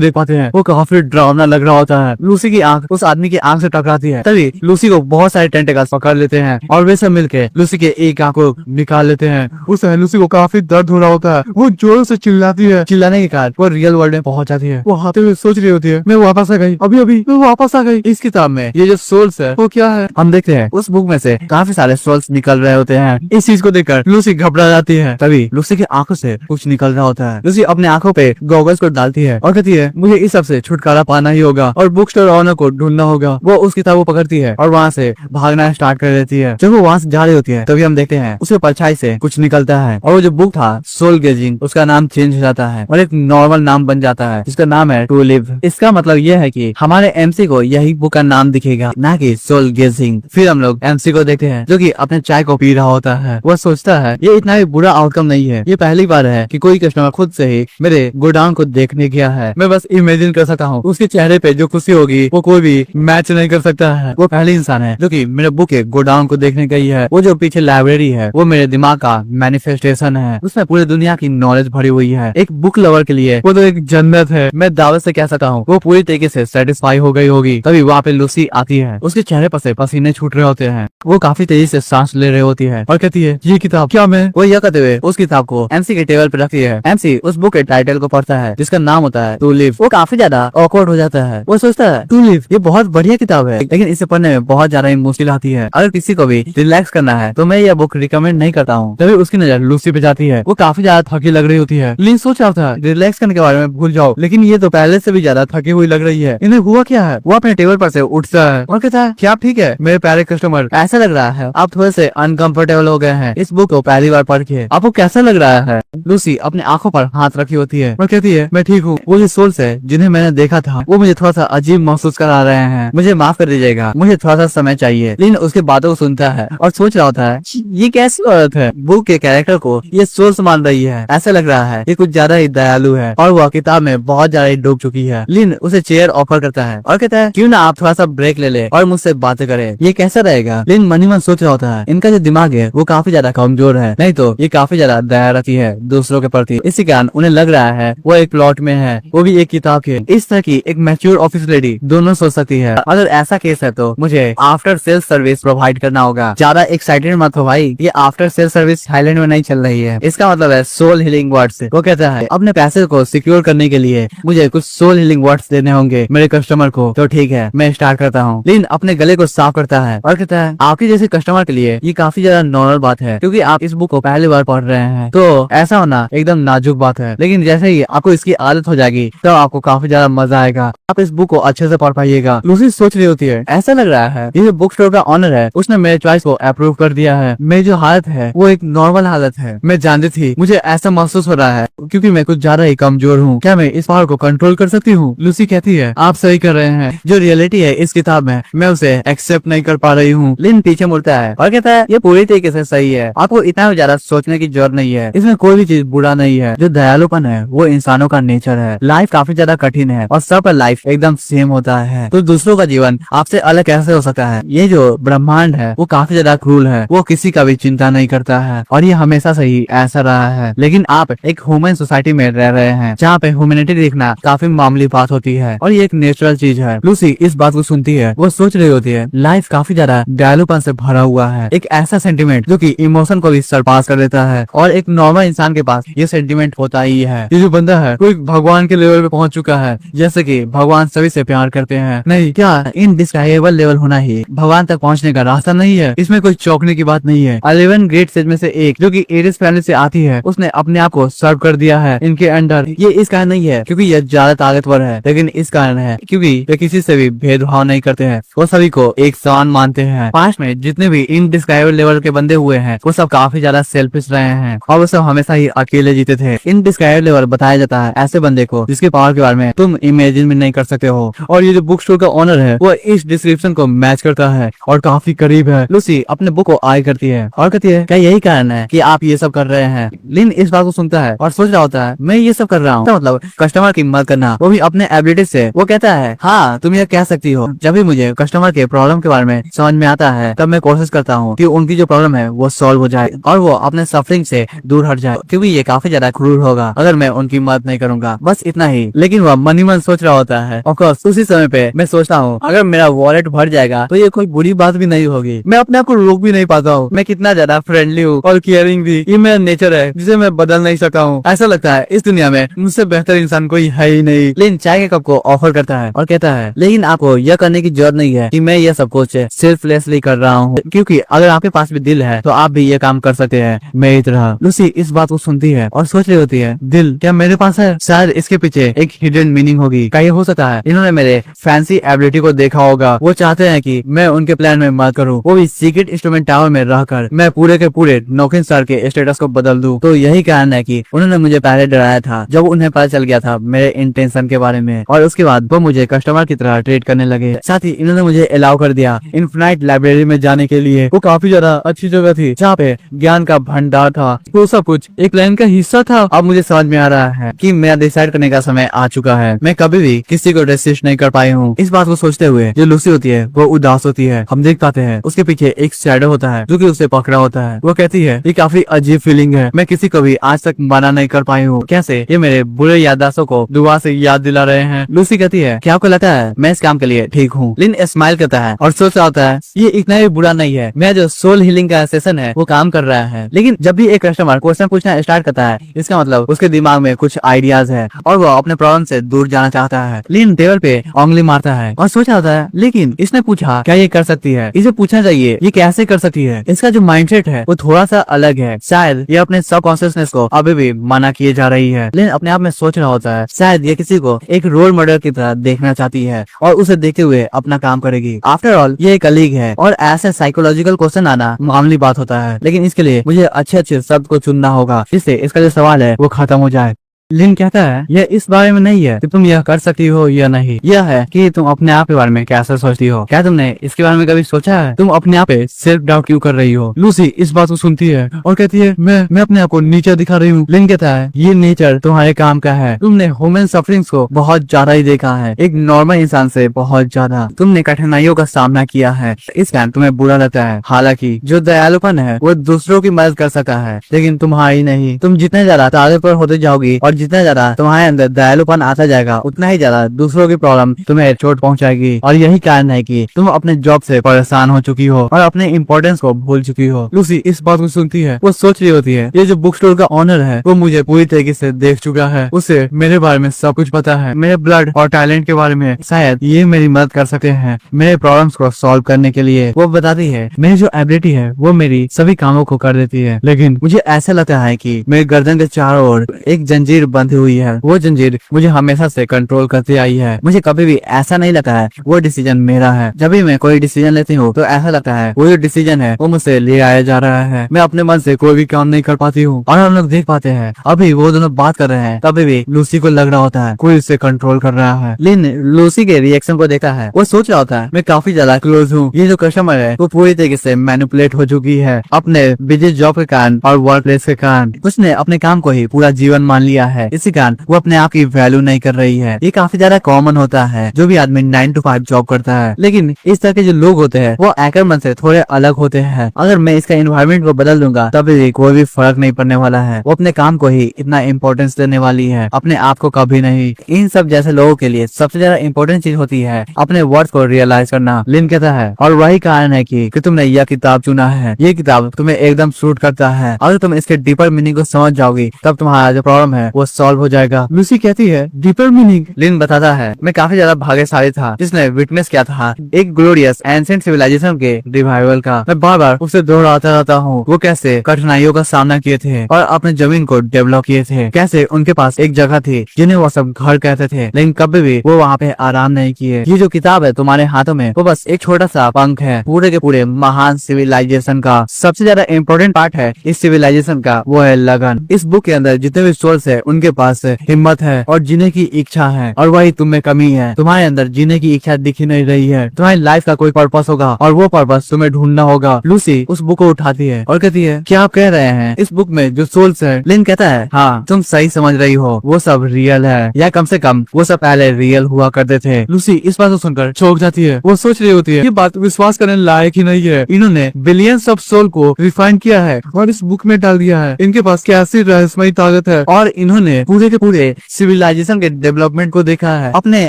देख पाते हैं, वो काफी डरावना लग रहा होता है। लूसी की आंख उस आदमी की आंख से टकराती है। तभी लूसी को बहुत सारे टेंटेकल्स पकड़ लेते हैं और वे सब मिलके लूसी के एक आंख को निकाल लेते हैं। उस लूसी को काफी दर्द हो रहा होता है, वो जोरों से चिल्लाती है। चिल्लाने के कारण वो रियल वर्ल्ड में पहुंच जाती है। वो हाथे हुए सोच रही होती है मैं वापस आ गई, अभी अभी मैं वापस आ गई। इस किताब में ये जो सोल्स है वो क्या है, हम देखते हैं उस बुक में से काफी सारे सोल्स निकल रहे होते हैं। इस चीज को देखकर लूसी घबरा जाती है। तभी लूसी की आंखों से कुछ निकल रहा होता है। लूसी अपने आंखों पे गॉगल्स को डालती है और कहती है मुझे इस सब से छुटकारा पाना ही होगा और बुक स्टोर ऑनर को ढूंढना होगा। वो उस किताब को पकड़ती है और वहाँ से भागना स्टार्ट कर देती है। जब वो वहाँ से जा रही होती है तभी हम देखते हैं उसके परछाई से कुछ निकलता है और वो जो बुक था सोल गेजिंग उसका नाम चेंज हो जाता है और एक नॉर्मल नाम बन जाता है जिसका नाम है टू लिव। इसका मतलब यह है कि हमारे एमसी को यही बुक का नाम दिखेगा, ना कि सोल गेजिंग। फिर हम लोग एमसी को देखते हैं जो कि अपने चाय को पी रहा होता है। वह सोचता है ये इतना भी बुरा आउटकम नहीं है, ये पहली बार है कि कोई कस्टमर खुद से ही मेरे गोडाउन को देखने गया है। मैं बस इमेजिन कर सकता हूँ उसके चेहरे पे जो खुशी होगी वो कोई भी मैच नहीं कर सकता है। वो पहली इंसान है जो कि मेरे बुक के गोडाउन को देखने गई है। वो जो पीछे लाइब्रेरी है वो मेरे दिमाग का मैनिफेस्टेशन है, उसमें पूरी दुनिया की नॉलेज भरी हुई है। एक बुक लवर के लिए वो तो एक जन्नत है। मैं दावत से कह सकता हूँ वो पूरी तरीके से सेटिस्फाई हो गई होगी। तभी वहाँ पे लूसी आती है, उसके चेहरे पर से पसीने छूट रहे होते हैं। वो काफी तेजी से सांस ले रही होती है और कहती है ये किताब क्या मैं। वो यह कहते हुए उस किताब को एमसी के टेबल पे रखती है। एमसी उस बुक के टाइटल को पढ़ता है जिसका नाम होता है टू लिव। वो काफी ज्यादा ऑकवर्ड हो जाता है। वो सोचता है टू लिव ये बहुत बढ़िया किताब है लेकिन इसे पढ़ने में बहुत ज्यादा मुश्किल आती है। अगर किसी को भी रिलैक्स करना है तो मैं यह बुक रिकमेंड नहीं करता हूँ। तभी उसकी नजर लूसी पे जाती है। वो काफी ज्यादा थकी लग रही होती है। लिन सोच रहा था रिलैक्स करने के बारे में भूल जाओ, लेकिन ये तो पहले से भी ज्यादा थकी हुई लग रही है। इन्हें हुआ क्या है? वो अपने टेबल पर से उठता है और कहता है क्या आप ठीक है मेरे प्यारे कस्टमर, ऐसा लग रहा है आप थोड़े से अनकंफर्टेबल हो गए हैं इस बुक को पहली बार पढ़ के, आपको कैसा लग रहा है? लूसी अपने आंखों पर हाथ रखी होती है और कहती है मैं ठीक हूँ। वो जो सोल्स है जिन्हें मैंने देखा था वो मुझे थोड़ा सा अजीब महसूस करा रहे हैं, मुझे माफ कर दीजिएगा, मुझे थोड़ा सा समय चाहिए। लिन उसके बातों को सुनता है और सोच रहा होता है ये कैसी औरत है, बुक के कैरेक्टर को ये सोल्स मान रही है। ऐसा लग रहा है ये कुछ ज्यादा ही दयालु है और वह किताब में बहुत ज्यादा ही डूब चुकी है। लिन उसे चेयर ऑफर करता है और कहता है क्यों ना आप थोड़ा सा ब्रेक ले ले और मुझसे बातें करें, ये कैसा रहेगा? लिन मनी मन सोच रहा होता है इनका जो दिमाग है वो काफी ज्यादा कमजोर है, नहीं तो ये काफी ज्यादा दया रखती है दूसरों के प्रति। इसी कारण उन्हें लग रहा है वो एक प्लॉट में है, वो भी एक किताब के। इस तरह की एक मैच्योर ऑफिस लेडी दोनों सोच सकती है। अगर ऐसा केस है तो मुझे आफ्टर सेल्स सर्विस प्रोवाइड करना होगा। ज्यादा एक्साइटेड मत हो भाई, ये आफ्टर सेल्स सर्विस थाईलैंड में नहीं चल रही है, इसका मतलब है सोल हीलिंग वर्ड्स। वो कहता है अपने पैसे को सिक्योर करने के लिए मुझे कुछ सोल हीलिंग वर्ड्स देने होंगे मेरे कस्टमर को। तो ठीक है मैं स्टार्ट करता हूँ। लिन अपने गले को साफ करता है और कहता है आपके जैसे कस्टमर के लिए ये काफी ज्यादा नॉर्मल बात है क्योंकि आप इस बुक को पहली बार पढ़ रहे हैं, तो ऐसा होना एकदम नाजुक बात है। लेकिन जैसे ही आपको इसकी आदत हो जाएगी तो आपको काफी ज्यादा मजा आएगा, आप इस बुक को अच्छे से पढ़ पाइएगा। लूसी सोच रही होती है ऐसा लग रहा है ये जो बुक स्टोर का ऑनर है उसने मेरे चॉइस को अप्रूव कर दिया है। मेरी जो हालत है वो एक नॉर्मल हालत है, मैं जानती थी मुझे ऐसा महसूस हो रहा है क्योंकि मैं कुछ ज्यादा ही कमजोर हूँ। क्या मैं इस पावर को कंट्रोल कर सकती हूँ? लूसी कहती है आप सही कर रहे हैं, जो रियलिटी है इस किताब में मैं उसे एक्सेप्ट नहीं कर पा रही हूँ। लिन पीछे मुड़ता है और कहता है ये पूरी तरीके से सही है, आपको इतना ज्यादा सोचने की जरूरत नहीं है, इसमें कोई भी चीज बुरा नहीं है। जो दयालुपन है वो इंसानों का नेचर है। लाइफ काफी ज्यादा कठिन है और सब लाइफ एकदम सेम होता होता है तो दूसरों का जीवन आपसे अलग कैसे हो सकता है। ये जो ब्रह्मांड है वो काफी ज्यादा क्रूर है, वो किसी का भी चिंता नहीं करता है और ये हमेशा से ही ऐसा रहा है। लेकिन आप एक ह्यूमन सोसाइटी में रह रहे हैं जहाँ पे ह्यूमैनिटी देखना काफी मामूली बात होती है और ये एक नेचुरल चीज है। लूसी इस बात को सुनती है, वो सोच रही होती है लाइफ काफी ज्यादा दयालुपन से भरा हुआ है, एक ऐसा सेंटिमेंट जो कि इमोशन को भी सरपास कर देता है और एक नॉर्मल इंसान के पास ये सेंटिमेंट होता ही है। ये जो बंदा है कोई भगवान के लेवल पे पहुंच चुका है, जैसे कि भगवान सभी से प्यार करते हैं। नहीं, क्या इनडिस्क्राइबेबल लेवल होना ही भगवान तक पहुंचने का रास्ता नहीं है। इसमें कोई चौंकने की बात नहीं है। 11 ग्रेट सेज में से एक जो कि एरिस फैमिली से आती है, उसने अपने आप को सर्व कर दिया है इनके अंडर। ये इस कारण नहीं है क्योंकि ये ज्यादा ताकतवर है, लेकिन इस कारण है क्योंकि ये किसी से भी भेदभाव नहीं करते हैं, वो सभी को एक समान मानते हैं। पास्ट में जितने भी इनडिस्क्राइबेबल लेवल के बंदे हुए हैं वो सब काफी ज्यादा सेल्फिश रहे हैं और वो सब हमेशा ही अकेले जीते थे। इनडिस्क्राइबेबल लेवल बताया जाता है ऐसे बंदे को जिसके पावर के बारे में तुम इमेजिन भी नहीं कर सकते हो। और ये जो बुक स्टोर का ओनर है वो इस डिस्क्रिप्शन को मैच करता है और काफी करीब है। लूसी अपने बुक को आई करती है और कहती है क्या यही कारण है कि आप ये सब कर रहे हैं। लिन इस बात को सुनता है और सोच रहा होता है मैं ये सब कर रहा हूँ मतलब कस्टमर की मदद करना, वो भी अपने एबिलिटी से। वो कहता है हाँ तुम ये कह सकती हो, जब भी मुझे कस्टमर के प्रॉब्लम के बारे में समझ में आता है तब मैं कोशिश करता हूँ कि उनकी जो प्रॉब्लम है वो सॉल्व हो जाए और वो अपने सफरिंग से दूर हट जाए, क्योंकि ये काफी ज्यादा क्रूर होगा अगर मैं उनकी मदद नहीं करूंगा। बस इतना ही। लेकिन वह मन ही मन सोच रहा होता है। ऑफ कोर्स उसी समय पे मैं सोचता हूँ अगर मेरा वॉलेट भर जाएगा तो ये कोई बुरी बात भी नहीं होगी, मैं अपने आप को रोक भी नहीं पाता हूँ, मैं कितना ज्यादा फ्रेंडली हूँ और केयरिंग भी। ये मेरा नेचर है जिसे मैं बदल नहीं सकता हूँ। ऐसा लगता है इस दुनिया में मुझसे बेहतर इंसान कोई है ही नहीं। लेकिन चाय के कप को ऑफर करता है और कहता है लेकिन आपको यह करने की जरूरत नहीं है कि मैं ये सब कुछ सेल्फलेसली कर रहा हूँ, क्योंकि अगर आपके पास भी दिल है तो आप भी ये काम कर सकते हैं मेरी तरह। लूसी इस बात को सुनती है और सोच रही होती है दिल क्या मेरे पास है, शायद इसके पीछे एक हिडन मीनिंग होगी। क्या ये हो सकता है इन्होंने मेरे फैंसी एबिलिटी को देखा होगा, वो चाहते हैं कि मैं उनके प्लान में मदद करूं, वो भी सीक्रेट इंस्ट्रूमेंट टावर में रहकर मैं पूरे के पूरे नोकिन स्टार के स्टेटस को बदल दूं। तो यही कारण है कि उन्होंने मुझे पहले डराया था जब उन्हें पता चल गया था मेरे इंटेंशन के बारे में, और उसके बाद वो मुझे कस्टमर की तरह ट्रीट करने लगे। साथ ही इन्होंने मुझे अलाउ कर दिया इन्फिनाइट लाइब्रेरी में जाने के लिए। वो काफी ज्यादा अच्छी जगह थी जहाँ पे ज्ञान का भंडार था, वो सब कुछ एक प्लान का हिस्सा था। अब मुझे समझ में आ रहा है कि मेरा डिसाइड करने का समय आ चुका है, मैं कभी भी किसी को रेसिस्ट नहीं कर पाई हूँ। इस बात को सोचते हुए जो लूसी होती है वो उदास होती है। हम देख पाते हैं उसके पीछे एक शैडो होता है जो कि उसे पकड़ा होता है। वो कहती है ये काफी अजीब फीलिंग है, मैं किसी को भी आज तक मना नहीं कर पाई हूँ, कैसे ये मेरे बुरे याददाश्तों को दुआ से याद दिला रहे हैं। लूसी कहती है क्या आपको लगता है मैं इस काम के लिए ठीक हूँ। लिन स्माइल करता है और सोच रहा होता है ये इतना भी बुरा नहीं है, मेरा जो सोल हीलिंग का सेशन है वो काम कर रहा है। लेकिन जब भी एक कस्टमर क्वेश्चन पूछना स्टार्ट करता है इसका मतलब उसके दिमाग में कुछ आइडियाज है और वो अपने प्रॉब्लम से दूर जाना चाहता है। लिन टेबल पे उंगली मारता है और सोच रहा होता है लेकिन इसने पूछा क्या ये कर सकती है, इसे पूछना चाहिए ये कैसे कर सकती है। इसका जो माइंडसेट है वो थोड़ा सा अलग है, शायद ये अपने सब कॉन्शियसनेस को अभी भी मना किए जा रही है। लेकिन अपने आप में सोच रहा होता है शायद ये किसी को एक रोल मॉडल की तरह देखना चाहती है और उसे देखते हुए अपना काम करेगी। आफ्टर ऑल ये एक कलीग है और ऐसे साइकोलॉजिकल क्वेश्चन आना मामूली बात होता है, लेकिन इसके लिए मुझे अच्छे अच्छे शब्द को चुनना होगा जिससे इसका जो सवाल है वो खत्म हो जाए। लिन कहता है यह इस बारे में नहीं है कि तुम यह कर सकती हो या नहीं, यह है कि तुम अपने आप के बारे में कैसे सोचती हो। क्या तुमने इसके बारे में कभी सोचा है तुम अपने आप पे सेल्फ डाउट क्यों कर रही हो। लूसी इस बात को सुनती है और कहती है मैं अपने आप को नीचा दिखा रही हूँ। लिन कहता है ये नेचर तुम्हारे काम का है, तुमने ह्यूमन सफरिंग्स को बहुत ज्यादा ही देखा है, एक नॉर्मल इंसान से बहुत ज्यादा। तुमने कठिनाइयों का सामना किया है, इस कारण तुम्हें बुरा लगता है। हालांकि जो दयालुपन है वो दूसरों की मदद कर सकता है लेकिन तुम्हारी नहीं। तुम जितने ज्यादा ताकतवर होते जाओगी और जितना ज्यादा तुम्हारे अंदर दयालुपन आता जाएगा उतना ही ज्यादा दूसरों की प्रॉब्लम तुम्हें चोट पहुंचाएगी। और यही कारण है कि तुम अपने जॉब से परेशान हो चुकी हो और अपने इम्पोर्टेंस को भूल चुकी हो। लूसी इस बात को सुनती है, वो सोच रही होती है ये जो बुक स्टोर का ऑनर है वो मुझे पूरी तरीके से देख चुका है, उसे मेरे बारे में सब कुछ पता है, मेरे ब्लड और टैलेंट के बारे में। शायद ये मेरी मदद कर सकते हैं मेरे प्रॉब्लम्स को सॉल्व करने के लिए। वो बताती है मेरी जो एबिलिटी है वो मेरी सभी कामों को कर देती है, लेकिन मुझे ऐसा लगता है कि मेरे गर्दन के चारों ओर एक जंजीर बंधी हुई है। वो जंजीर मुझे हमेशा से कंट्रोल करती आई है। मुझे कभी भी ऐसा नहीं लगता है वो डिसीजन मेरा है। जब भी मैं कोई डिसीजन लेती हूँ तो ऐसा लगता है वो जो डिसीजन है वो मुझसे ले आया जा रहा है। मैं अपने मन से कोई भी काम नहीं कर पाती हूँ। और हम लोग देख पाते हैं अभी वो दोनों बात कर रहे हैं, तभी भी लूसी को लग रहा होता है कोई उससे कंट्रोल कर रहा है। लिन लूसी के रिएक्शन को देखता है, वो सोच रहा होता है मैं काफी ज्यादा क्लोज हूँ। ये जो कस्टमर है वो पूरी तरीके से मैनिपुलेट हो चुकी है अपने बिजी जॉब के कारण और वर्क प्लेस के कारण। उसने अपने काम को ही पूरा जीवन मान लिया है, इसी कारण वो अपने आप की वैल्यू नहीं कर रही है। ये काफी ज्यादा कॉमन होता है जो भी आदमी 9 to 5 जॉब करता है। लेकिन इस तरह के जो लोग होते हैं वो हैकर से थोड़े अलग होते हैं। अगर मैं इसका एनवायरनमेंट को बदल दूंगा तब भी कोई भी फर्क नहीं पड़ने वाला है। वो अपने काम को ही इतना इम्पोर्टेंस देने वाली है, अपने आप को कभी नहीं। इन सब जैसे लोगों के लिए सबसे ज्यादा इम्पोर्टेंट चीज होती है अपने वर्ड्स को रियलाइज करना। लिन कहता है और वही कारण है कि तुमने यह किताब चुना है। ये किताब तुम्हें एकदम सूट करता है। अगर तुम इसके डीपर मीनिंग को समझ जाओगी तब तुम्हारा जो प्रॉब्लम है वो सॉल्व हो जाएगा। लूसी कहती है डीपर मीनिंग। लिन बताता है मैं काफी ज्यादा भाग्यशाली था जिसने विटनेस किया था एक ग्लोरियस एंशिएंट सिविलाइजेशन के रिवाइवल का। मैं बार बार उसे दोहराता रहता हूँ वो कैसे कठिनाइयों का सामना किए थे और अपने जमीन को डेवलप किए थे। कैसे उनके पास एक जगह थी जिन्हें वो सब घर कहते थे, लेकिन कभी भी वो वहाँ पे आराम नहीं किए। ये जो किताब है तुम्हारे हाथों में वो बस एक छोटा सा पंख है पूरे के पूरे महान सिविलाइजेशन का। सबसे ज्यादा इम्पोर्टेंट पार्ट है इस सिविलाइजेशन का वो है लगन। इस बुक के अंदर जितने भी सोल्स है उनके पास हिम्मत है और जीने की इच्छा है, और वही तुम में कमी है। तुम्हारे अंदर जीने की इच्छा दिख ही नहीं रही है। तुम्हारी लाइफ का कोई पर्पस होगा और वो पर्पस तुम्हें ढूंढना होगा। लूसी उस बुक को उठाती है और कहती है क्या आप कह रहे हैं इस बुक में जो सोल्स है? लिन कहता है हाँ तुम सही समझ रही हो, वो सब रियल है, या कम से कम वो सब पहले रियल हुआ करते थे। लूसी इस बात को सुनकर चौंक जाती है। वो सोच रही होती है ये बात विश्वास करने लायक ही नहीं है। इन्होंने बिलियंस ऑफ सोल को रिफाइन किया है और इस बुक में डाल दिया है। इनके पास कैसी रहस्यमयी ताकत है और इन्होंने पूरे के पूरे सिविलाइजेशन के डेवलपमेंट को देखा है अपने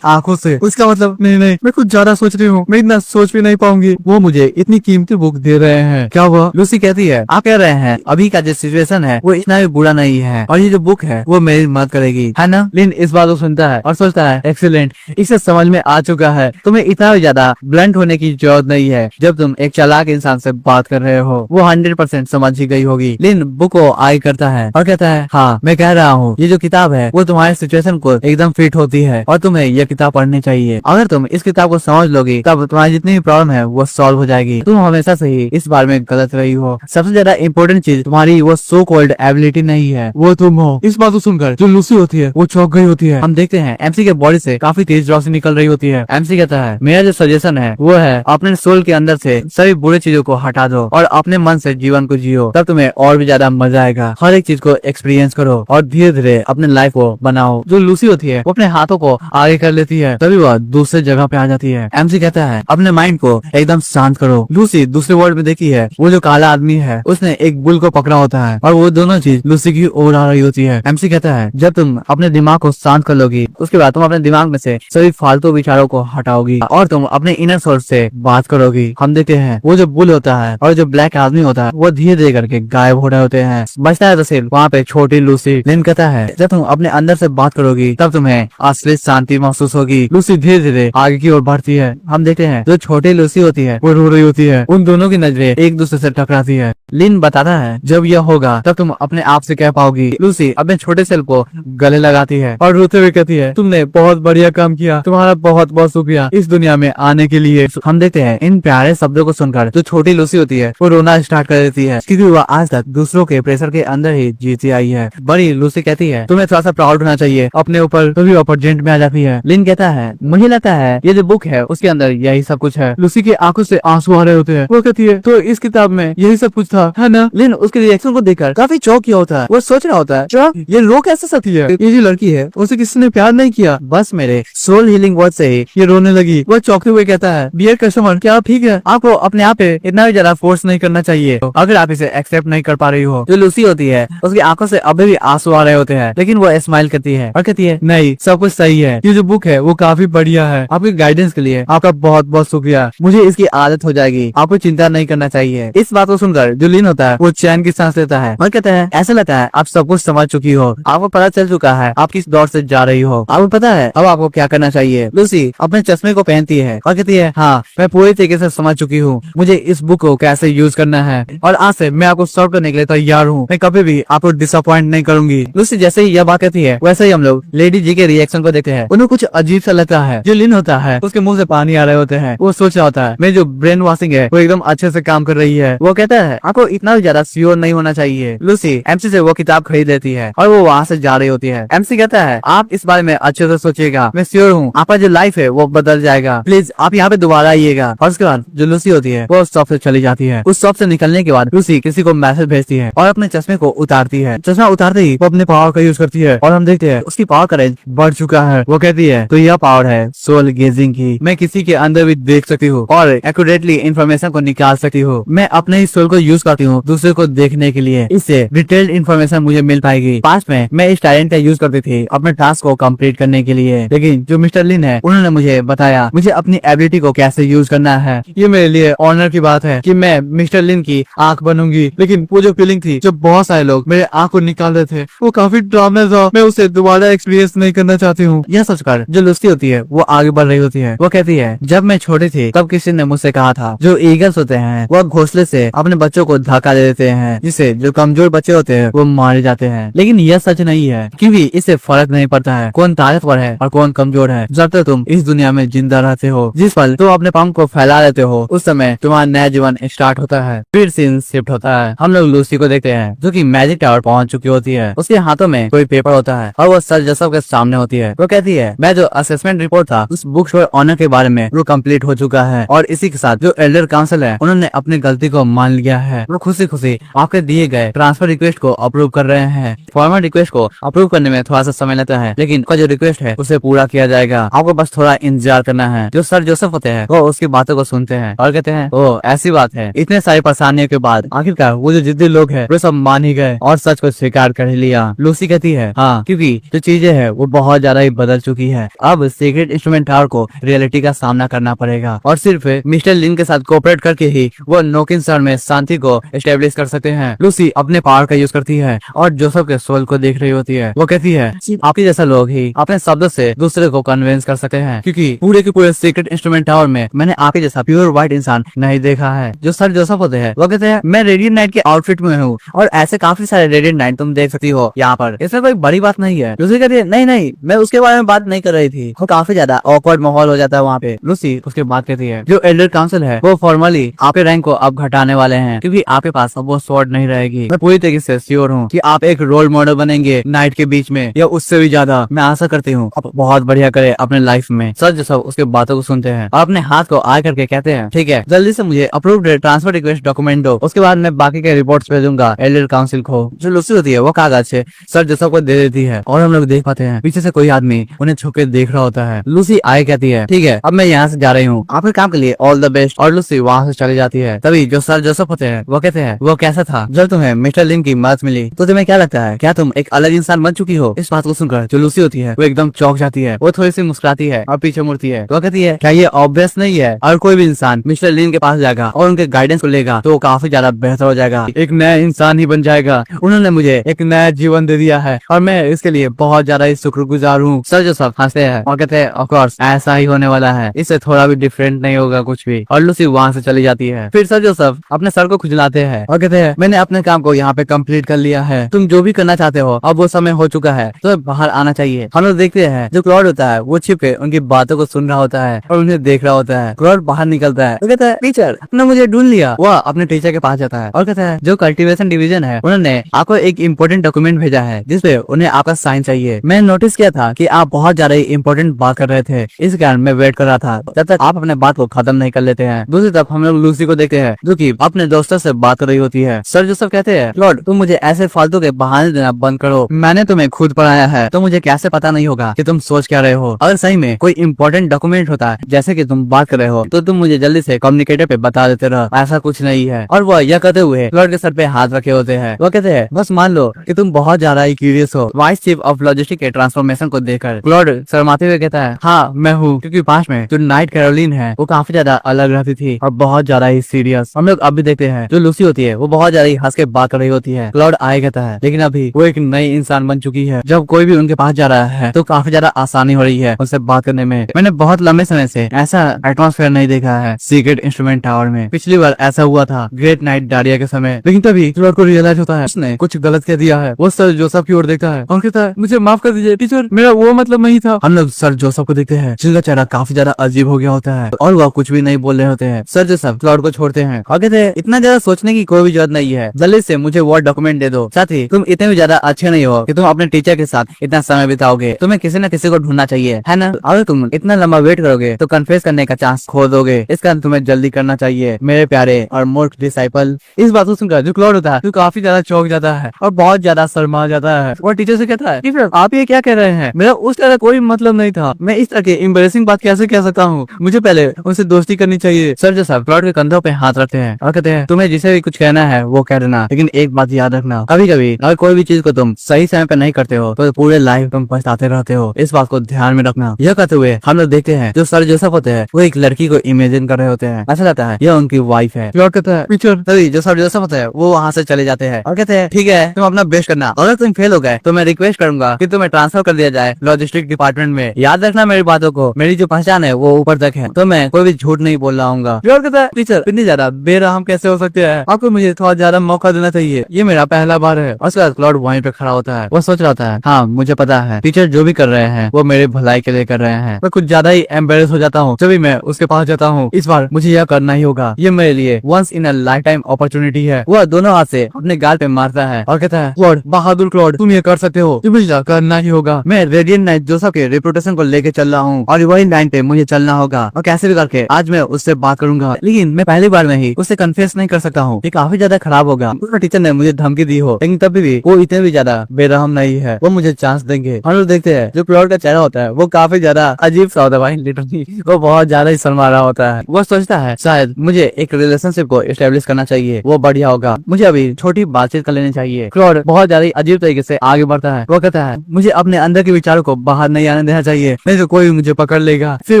आंखों से। उसका मतलब नहीं मैं कुछ ज्यादा सोच रही हूँ, मैं इतना सोच भी नहीं पाऊंगी। वो मुझे इतनी कीमती बुक दे रहे हैं क्या हुआ? लूसी कहती है आप कह रहे हैं अभी का जो सिचुएशन है वो इतना भी बुरा नहीं है और ये जो बुक है वो मेरी मदद करेगी, है ना? लिन इस बात को सुनता है और सोचता है एक्सीलेंट, इसे समझ में आ चुका है। तुम्हें इतना भी ज्यादा ब्लंट होने की जरूरत नहीं है। जब तुम एक चालाक इंसान से बात कर रहे हो वो 100% समझ ही गई होगी। लिन बुक को आई करता है और कहता है हाँ मैं कह रहा हूँ ये जो किताब है वो तुम्हारे सिचुएशन को एकदम फिट होती है और तुम्हें यह किताब पढ़नी चाहिए। अगर तुम इस किताब को समझ लोगी तब तुम्हारी जितनी भी प्रॉब्लम है वो सॉल्व हो जाएगी। तुम हमेशा से ही इस बारे में गलत रही हो। सबसे ज्यादा इम्पोर्टेंट चीज तुम्हारी वो सो कॉल्ड एबिलिटी नहीं है, वो तुम हो। इस बात को सुनकर जो लूसी होती है वो चौंक गई होती है। हम देखते हैं एमसी के बॉडी से काफी तेज रोशनी निकल रही होती है। एमसी कहता है मेरा जो सजेशन है वो है अपने सोल के अंदर से सभी बुरे चीजों को हटा दो और अपने मन से जीवन को जियो, तब तुम्हें और भी ज्यादा मजा आएगा। हर एक चीज को एक्सपीरियंस करो और धीरे धीरे अपने लाइफ को बनाओ। जो लूसी होती है वो अपने हाथों को आगे कर लेती है, तभी वह दूसरे जगह पे आ जाती है। एमसी कहता है अपने माइंड को एकदम शांत करो। लूसी दूसरे वर्ल्ड में देखी है वो जो काला आदमी है उसने एक बुल को पकड़ा होता है और वो दोनों चीज लूसी की ओर आ रही होती है। एमसी कहता है जब तुम अपने दिमाग को शांत कर लोगी उसके बाद तुम अपने दिमाग में से सभी फालतू विचारों को हटाओगी और तुम अपने इनर सोर्स से बात करोगी। हम देखते हैं वो जो बुल होता है और जो ब्लैक आदमी होता है वो धीरे धीरे करके गायब हो रहे होते हैं। बचता है तो सिर्फ वहाँ पे छोटी लूसी। लिन कहता है जब तुम अपने अंदर से बात करोगी तब तुम्हें असली शांति महसूस होगी। लूसी धीरे धीरे आगे की ओर बढ़ती है। हम देखते हैं जो छोटी लूसी होती है वो रो रही होती है। उन दोनों की नजरें एक दूसरे से टकराती है। लिन बताता है जब यह होगा तब तुम अपने आप से कह पाओगी। लूसी अपने छोटे सेल को गले लगाती है और रोते हुए कहती है तुमने बहुत बढ़िया काम किया, तुम्हारा बहुत बहुत शुक्रिया इस दुनिया में आने के लिए। हम देखते हैं इन प्यारे शब्दों को सुनकर जो छोटी लूसी होती है वो रोना स्टार्ट कर देती है क्योंकि वह आज तक दूसरों के प्रेशर के अंदर ही जीती आई है। बड़ी लूसी कहती है तुम्हें थोड़ा सा प्राउड होना चाहिए अपने ऊपर, तो भी अपोर्चुनिटी में आ जाती है। लिन कहता है मुझे लगता है ये जो बुक है उसके अंदर यही सब कुछ है। लूसी की आंखों से आंसू आ रहे होते हैं। वो कहती है तो इस किताब में यही सब कुछ था, है ना? लिन उसके रिएक्शन को देखकर काफी चौंक किया होता है। वो सोच रहा होता है ये रो कैसे सकती है? ये जो लड़की है उसे किसी ने प्यार नहीं किया। बस मेरे सोल हीलिंग वर्ड से ही ये रोने लगी। वो चौंकते हुए कहता है डियर कस्टमर क्या आप ठीक है? आपको अपने आप पे इतना भी ज्यादा फोर्स नहीं करना चाहिए अगर आप इसे एक्सेप्ट नहीं कर पा रही हो। जो लूसी होती है उसकी आंखों से अभी भी आंसू आ रहे होते हैं लेकिन वो स्माइल करती है और कहती है नहीं सब कुछ सही है, ये जो बुक है वो काफी बढ़िया है। आपके गाइडेंस के लिए आपका बहुत बहुत शुक्रिया, मुझे इसकी आदत हो जाएगी, आपको चिंता नहीं करना चाहिए। इस बात को सुनकर जो लिन होता है वो चैन की सांस लेता है और कहता है ऐसा लगता है आप सब कुछ समझ चुकी हो, आपको पता चल चुका है आप किस दौर से जा रही हो, आपको पता है अब आपको क्या करना चाहिए। लूसी अपने चश्मे को पहनती है और कहती है हाँ मैं पूरी तरीके से समझ चुकी हूँ, मुझे इस बुक को कैसे यूज करना है और आज से मैं आपको सॉल्व करने के लिए तैयार हूँ, मैं कभी भी आपको डिसअपॉइंट नहीं करूंगी। लूसी जैसे ही यह बात कहती है वैसे ही हम लोग लेडी जी के रिएक्शन को देखते हैं। उन्हें कुछ अजीब सा लगता है। जो लिन होता है उसके मुंह से पानी आ रहे होते हैं। वो सोच रहा होता है मैं जो ब्रेन वॉशिंग है वो एकदम अच्छे से काम कर रही है। वो कहता है आपको इतना भी ज्यादा श्योर नहीं होना चाहिए। लूसी एमसी से वो किताब खरीद लेती है और वो वहाँ से जा रही होती है। एमसी कहता है आप इस बारे में अच्छे से सोचिएगा, मैं श्योर हूँ आपका जो लाइफ है वो बदल जाएगा, प्लीज आप यहाँ पे दोबारा आइएगा। और उसके बाद जो लूसी होती है वो उस शॉप से चली जाती है। उस शॉप से निकलने के बाद लूसी किसी को मैसेज भेजती है और अपने चश्मे को उतारती है। चश्मा उतारते ही वो अपने पावर पावर का यूज करती है और हम देखते हैं उसकी पावर का रेंज बढ़ चुका है। वो कहती है तो यह पावर है सोल गेजिंग की। मैं किसी के अंदर भी देख सकती हूँ और एक्यूरेटली इंफॉर्मेशन को निकाल सकती हूँ। मैं अपने ही सोल को यूज करती हूँ दूसरे को देखने के लिए। इससे डिटेल्ड इंफॉर्मेशन मुझे मिल पाएगी। पास्ट में मैं इस टैलेंट का यूज करती थी अपने टास्क को कंप्लीट करने के लिए, लेकिन जो मिस्टर लिन है उन्होंने मुझे बताया मुझे अपनी एबिलिटी को कैसे यूज करना है। ये मेरे लिए ऑनर की बात है कि मैं मिस्टर लिन की आंख बनूंगी। लेकिन वो जो फीलिंग थी जब बहुत सारे लोग मेरे आंख को निकाल रहे थे वो काफी ड्रामा था। मैं उसे दोबारा एक्सपीरियंस नहीं करना चाहती हूँ। यह सोचकर जो लुसी होती है वो आगे बढ़ रही होती है। वो कहती है जब मैं छोटी थी तब किसी ने मुझसे कहा था जो ईगल्स होते हैं वह घोंसले से अपने बच्चों को धक्का दे देते हैं जिससे जो कमजोर बच्चे होते हैं वो मारे जाते हैं। लेकिन यह सच नहीं है क्योंकि इससे फर्क नहीं पड़ता है कौन ताकतवर है और कौन कमजोर है जब तक तुम इस दुनिया में जिंदा रहते हो। जिस पल तुम अपने पंख को फैला लेते हो उस समय तुम्हारा नया जीवन स्टार्ट होता है। फिर सीन शिफ्ट होता है। हम लोग लूसी को देखते हैं जो कि मैजिक टावर पहुंच चुकी होती है। उसके हाथों में कोई पेपर होता है और वो सर जोसेफ के सामने होती है। वो कहती है मैं जो असेसमेंट रिपोर्ट था उस बुक फॉर ऑनर के बारे में वो कंप्लीट हो चुका है और इसी के साथ जो एल्डर काउंसिल है उन्होंने अपनी गलती को मान लिया है। वो खुशी खुशी आपके दिए गए ट्रांसफर रिक्वेस्ट को अप्रूव कर रहे हैं। फॉर्मल रिक्वेस्ट को अप्रूव करने में थोड़ा सा समय लगता है लेकिन जो रिक्वेस्ट है उसे पूरा किया जाएगा। आपको बस थोड़ा इंतजार करना है। जो सर जोसेफ होते हैं वो उसकी बातों को सुनते हैं और कहते हैं ओ ऐसी बात है। इतने सारी परेशानियों के बाद आखिरकार वो जो जिद्दी लोग हैं वो सब मान ही गए और सच को स्वीकार कर ही लिया। लूसी कहती है हाँ क्योंकि जो चीजें हैं वो बहुत ज्यादा ही बदल चुकी है। अब सीक्रेट इंस्ट्रूमेंट टावर को रियलिटी का सामना करना पड़ेगा और सिर्फ मिस्टर लिन के साथ कोऑपरेट करके ही वो नोकिन शहर में शांति को एस्टेब्लिश कर सकते हैं। लूसी अपने पावर का यूज करती है और जोसेफ के सोल को देख रही होती है। वो कहती है आपके जैसा लोग ही अपने शब्दों से दूसरे को कन्विंस कर सकते हैं क्योंकि पूरे के पूरे सीक्रेट इंस्ट्रूमेंट टावर में मैंने आपके जैसा प्योर व्हाइट इंसान नहीं देखा है। जो सर जोसेफ होते हैं वो कहते हैं मैं रेडिएंट नाइट के आउटफिट में हूँ और ऐसे काफी सारे रेडिएंट नाइट तुम देख सकती हो यहाँ पर। इसमें कोई बड़ी बात नहीं है। लूसी कहती है नहीं नहीं मैं उसके बारे में बात नहीं कर रही थी। वो काफी ज्यादा ऑकवर्ड माहौल हो जाता है वहाँ पे। लूसी उसके बाद कहती है जो एल्डर काउंसिल है वो फॉर्मली आपके रैंक को अब घटाने वाले हैं क्योंकि आपके पास अब वो स्वॉर्ड नहीं रहेगी। मैं पूरी तरीके से श्योर हूँ कि आप एक रोल मॉडल बनेंगे नाइट के बीच में या उससे भी ज्यादा। मैं आशा करती हूँ आप बहुत बढ़िया करे अपने लाइफ में। सर जो सब उसके बातों को सुनते हैं और अपने हाथ को आगे करके कहते हैं ठीक है जल्दी से मुझे अप्रूव्ड ट्रांसफर रिक्वेस्ट डॉक्यूमेंट दो उसके बाद मैं बाकी के रिपोर्ट्स भेजूंगा एल्डर काउंसिल को। जो लूसी होती है वो कागज से सर जो सबको दे देती है और हम लोग देख पाते हैं पीछे से कोई आदमी उन्हें छुप के देख रहा होता है। लूसी आगे कहती है ठीक है अब मैं यहाँ से जा रही हूँ आपके काम के लिए ऑल द बेस्ट और लूसी वहाँ से चली जाती है। तभी जो सर जोसेफ होते हैं वो कहते हैं वो कैसा था जब तुम्हें मिस्टर लिन की मदद मिली तो तुम्हें क्या लगता है क्या तुम एक अलग इंसान बन चुकी हो। इस बात को सुनकर जो लूसी होती है वो एकदम चौंक जाती है। वो थोड़ी सी मुस्कुराती है और पीछे मुड़ती है। वो कहती है क्या ये ऑब्वियस नहीं है और कोई भी इंसान मिस्टर लिन के पास जाएगा और उनके गाइडेंस को लेगा तो काफी ज्यादा बेहतर हो जाएगा एक नया इंसान ही बन जाएगा। उन्होंने मुझे एक नया जीवन दे दिया है और मैं इसके लिए बहुत ज्यादा ही शुक्रगुजार हूँ। सर जोसेफ हंसते हैं और कहते हैं ऑफ कोर्स ऐसा ही होने वाला है इससे थोड़ा भी डिफरेंट नहीं होगा कुछ भी। और लूसी वहाँ से चली जाती है। फिर सर जोसेफ अपने सर को खुजलाते हैं और कहते हैं मैंने अपने काम को यहाँ पे कंप्लीट कर लिया है। तुम जो भी करना चाहते हो अब वो समय हो चुका है तो बाहर आना चाहिए। हम लोग देखते हैं जो क्लॉड होता है वो छिप के उनकी बातों को सुन रहा होता है और उन्हें देख रहा होता है। क्लॉड बाहर निकलता है तो कहता है टीचर आपने मुझे ढूंढ लिया। वह अपने टीचर के पास जाता है और कहता है जो कल्टीवेशन डिवीजन है उन्होंने आपको एक इम्पोर्टेंट डॉक्यूमेंट भेजा है जिसपे उन्हें आपका साइन चाहिए। मैंने नोटिस किया था कि आप बहुत ज्यादा इम्पोर्टेंट बात कर रहे थे इस कारण मैं वेट कर रहा था जब तक आप अपने बात को खत्म नहीं कर लेते हैं। दूसरी तरफ हम लोग लूसी को देखते हैं जो कि अपने दोस्तों से बात कर रही होती है। सर जोसेफ कहते हैं क्लॉड तुम मुझे ऐसे फालतू के बहाने देना बंद करो। मैंने तुम्हें खुद पढ़ाया है तो मुझे कैसे पता नहीं होगा कि तुम सोच क्या रहे हो। अगर सही में कोई इम्पोर्टेंट डॉक्यूमेंट होता है जैसे कि तुम बात कर रहे हो तो तुम मुझे जल्दी से कम्युनिकेटर पे बता देते रहो। ऐसा कुछ नहीं है। और वह यह कहते हुए क्लॉड के सर पे हाथ रखे होते हैं। वो कहते हैं बस मान लो कि तुम बहुत ज्यादा ही क्यूरियस हो। वाइस चीफ ऑफ लॉजिस्टिक के ट्रांसफॉर्मेशन को देखकर क्लॉड शर्माते हुए कहता है हाँ मैं हूँ क्योंकि पास में जो नाइट कैरोलिन है वो काफी ज्यादा अलग रहती थी और बहुत ज्यादा ही सीरियस। हम लोग अब भी देखते हैं जो लूसी होती है वो बहुत ज्यादा ही हंस के बात कर रही होती है। क्लॉड आए कहता है लेकिन अभी वो एक नई इंसान बन चुकी है। जब कोई भी उनके पास जा रहा है तो काफी ज्यादा आसानी हो रही है उनसे बात करने में। मैंने बहुत लंबे समय से ऐसा एटमॉस्फेयर नहीं देखा है सीक्रेट इंस्ट्रूमेंट टावर में। पिछली बार ऐसा हुआ था ग्रेट नाइट डायरिया के समय लेकिन तभी क्लॉड को रियलाइज होता है उसने कुछ गलत कह दिया है। वो सर जोसेफ की ओर देखता है और कहता है मुझे माफ कर दीजिए टीचर मेरा वो मतलब नहीं था। हम लोग सर जोसेफ को देखते हैं जिनका चेहरा काफी ज्यादा अजीब हो गया होता है और वह कुछ भी नहीं बोल रहे होते हैं। सर जोसेफ क्लॉड को छोड़ते हैं और कहते हैं इतना ज्यादा सोचने की कोई भी जरूरत नहीं है जल्दी से मुझे वो डॉक्यूमेंट दे दो। साथ ही तुम इतने भी ज्यादा अच्छे नहीं हो कि तुम अपने टीचर के साथ इतना समय बिताओगे। तुम्हें किसी न किसी को ढूंढना चाहिए है ना। अगर तुम इतना लंबा वेट करोगे तो कन्फेस करने का चांस खो दोगे। इस कारण तुम्हें जल्दी करना चाहिए मेरे प्यारे और मूर्ख डिसाइपल। इस बात को सुनकर जो क्लॉड होता है तो काफी ज्यादा चौंक जाता है और बहुत ज्यादा शर्मा जाता है। जाता है और टीचर से कहता है टीचर आप ये क्या कह रहे हैं, मेरा उस तरह कोई मतलब नहीं था, मैं इस तरह की एम्बैरेसिंग बात कैसे कह सकता हूँ, मुझे पहले उनसे दोस्ती करनी चाहिए। सर जोसेफ क्लॉड के कंधों पे हाथ रखते हैं और कहते हैं तुम्हें जिसे भी कुछ कहना है वो कह देना, लेकिन एक बात याद रखना, कभी कभी अगर कोई भी चीज को तुम सही समय पे नहीं करते हो तो पूरे लाइफ तुम पछताते रहते हो, इस बात को ध्यान में रखना। यह कहते हुए हम लोग देखते हैं जो सर जोसेफ होते हैं वो एक लड़की को इमेजिन कर रहे होते हैं, ऐसा लगता है यह उनकी वाइफ है। क्लॉड कहता है टीचर, तभी जो सर जोसेफ होते हैं वो वहाँ से चले जाते हैं और कहते हैं ठीक है तुम अपना बेस्ट करना, अगर तुम फेल हो गए तो मैं रिक्वेस्ट करूंगा कि तुम्हें ट्रांसफर कर दिया जाए लॉजिस्टिक डिपार्टमेंट में, याद रखना मेरी बातों को, मेरी जो पहचान है वो ऊपर तक है, तो मैं कोई भी झूठ नहीं बोल रहा हूँ। क्लॉड कहता है टीचर इतनी ज्यादा बेरहम कैसे हो सकते हैं, आपको मुझे थोड़ा ज्यादा मौका देना चाहिए, ये मेरा पहला बार है। उसके बाद क्लॉड वहीं पे खड़ा होता है, वो सोच रहा होता है हाँ मुझे पता है टीचर जो भी कर रहे हैं वो मेरे भलाई के लिए कर रहे हैं, मैं कुछ ज्यादा ही एम्बेरस हो जाता हूँ जब भी मैं उसके पास जाता हूँ, इस बार मुझे यह करना ही होगा, ये मेरे लिए once in a lifetime opportunity है। वह दोनों हाथ से अपने गाल पे मारता है और कहता है क्लॉड बहादुर क्लॉड तुम ये कर सकते हो, तुम्हें यह करना ही होगा, मैं रेडियंट नाइट जोसेफ के रेपुटेशन को लेके चल रहा हूँ और वही लाइन पे मुझे चलना होगा और कैसे भी करके आज मैं उससे बात करूंगा, लेकिन मैं पहली बार में ही उससे कन्फेस नहीं कर सकता हूँ, ये काफी ज्यादा खराब होगा। उसका टीचर ने मुझे धमकी दी हो लेकिन तभी भी वो इतने भी ज्यादा बेरहम नहीं है, वो मुझे चांस देंगे। हम लोग देखते हैं जो क्लॉड का चेहरा होता है वो काफी ज्यादा अजीब सा होता है भाई, लिटरली वो बहुत ज्यादा ही शर्मा रहा होता है। वो सोचता है शायद मुझे एक रिलेशनशिप को एस्टेब्लिश करना चाहिए, वो बढ़िया होगा, मुझे अभी छोटी बातचीत कर लेनी चाहिए। क्लॉड बहुत ज्यादा अजीब तरीके से आगे बढ़ता है, वो कहता है मुझे अपने अंदर के विचारों को बाहर नहीं आने देना चाहिए, नहीं तो कोई मुझे पकड़ लेगा। फिर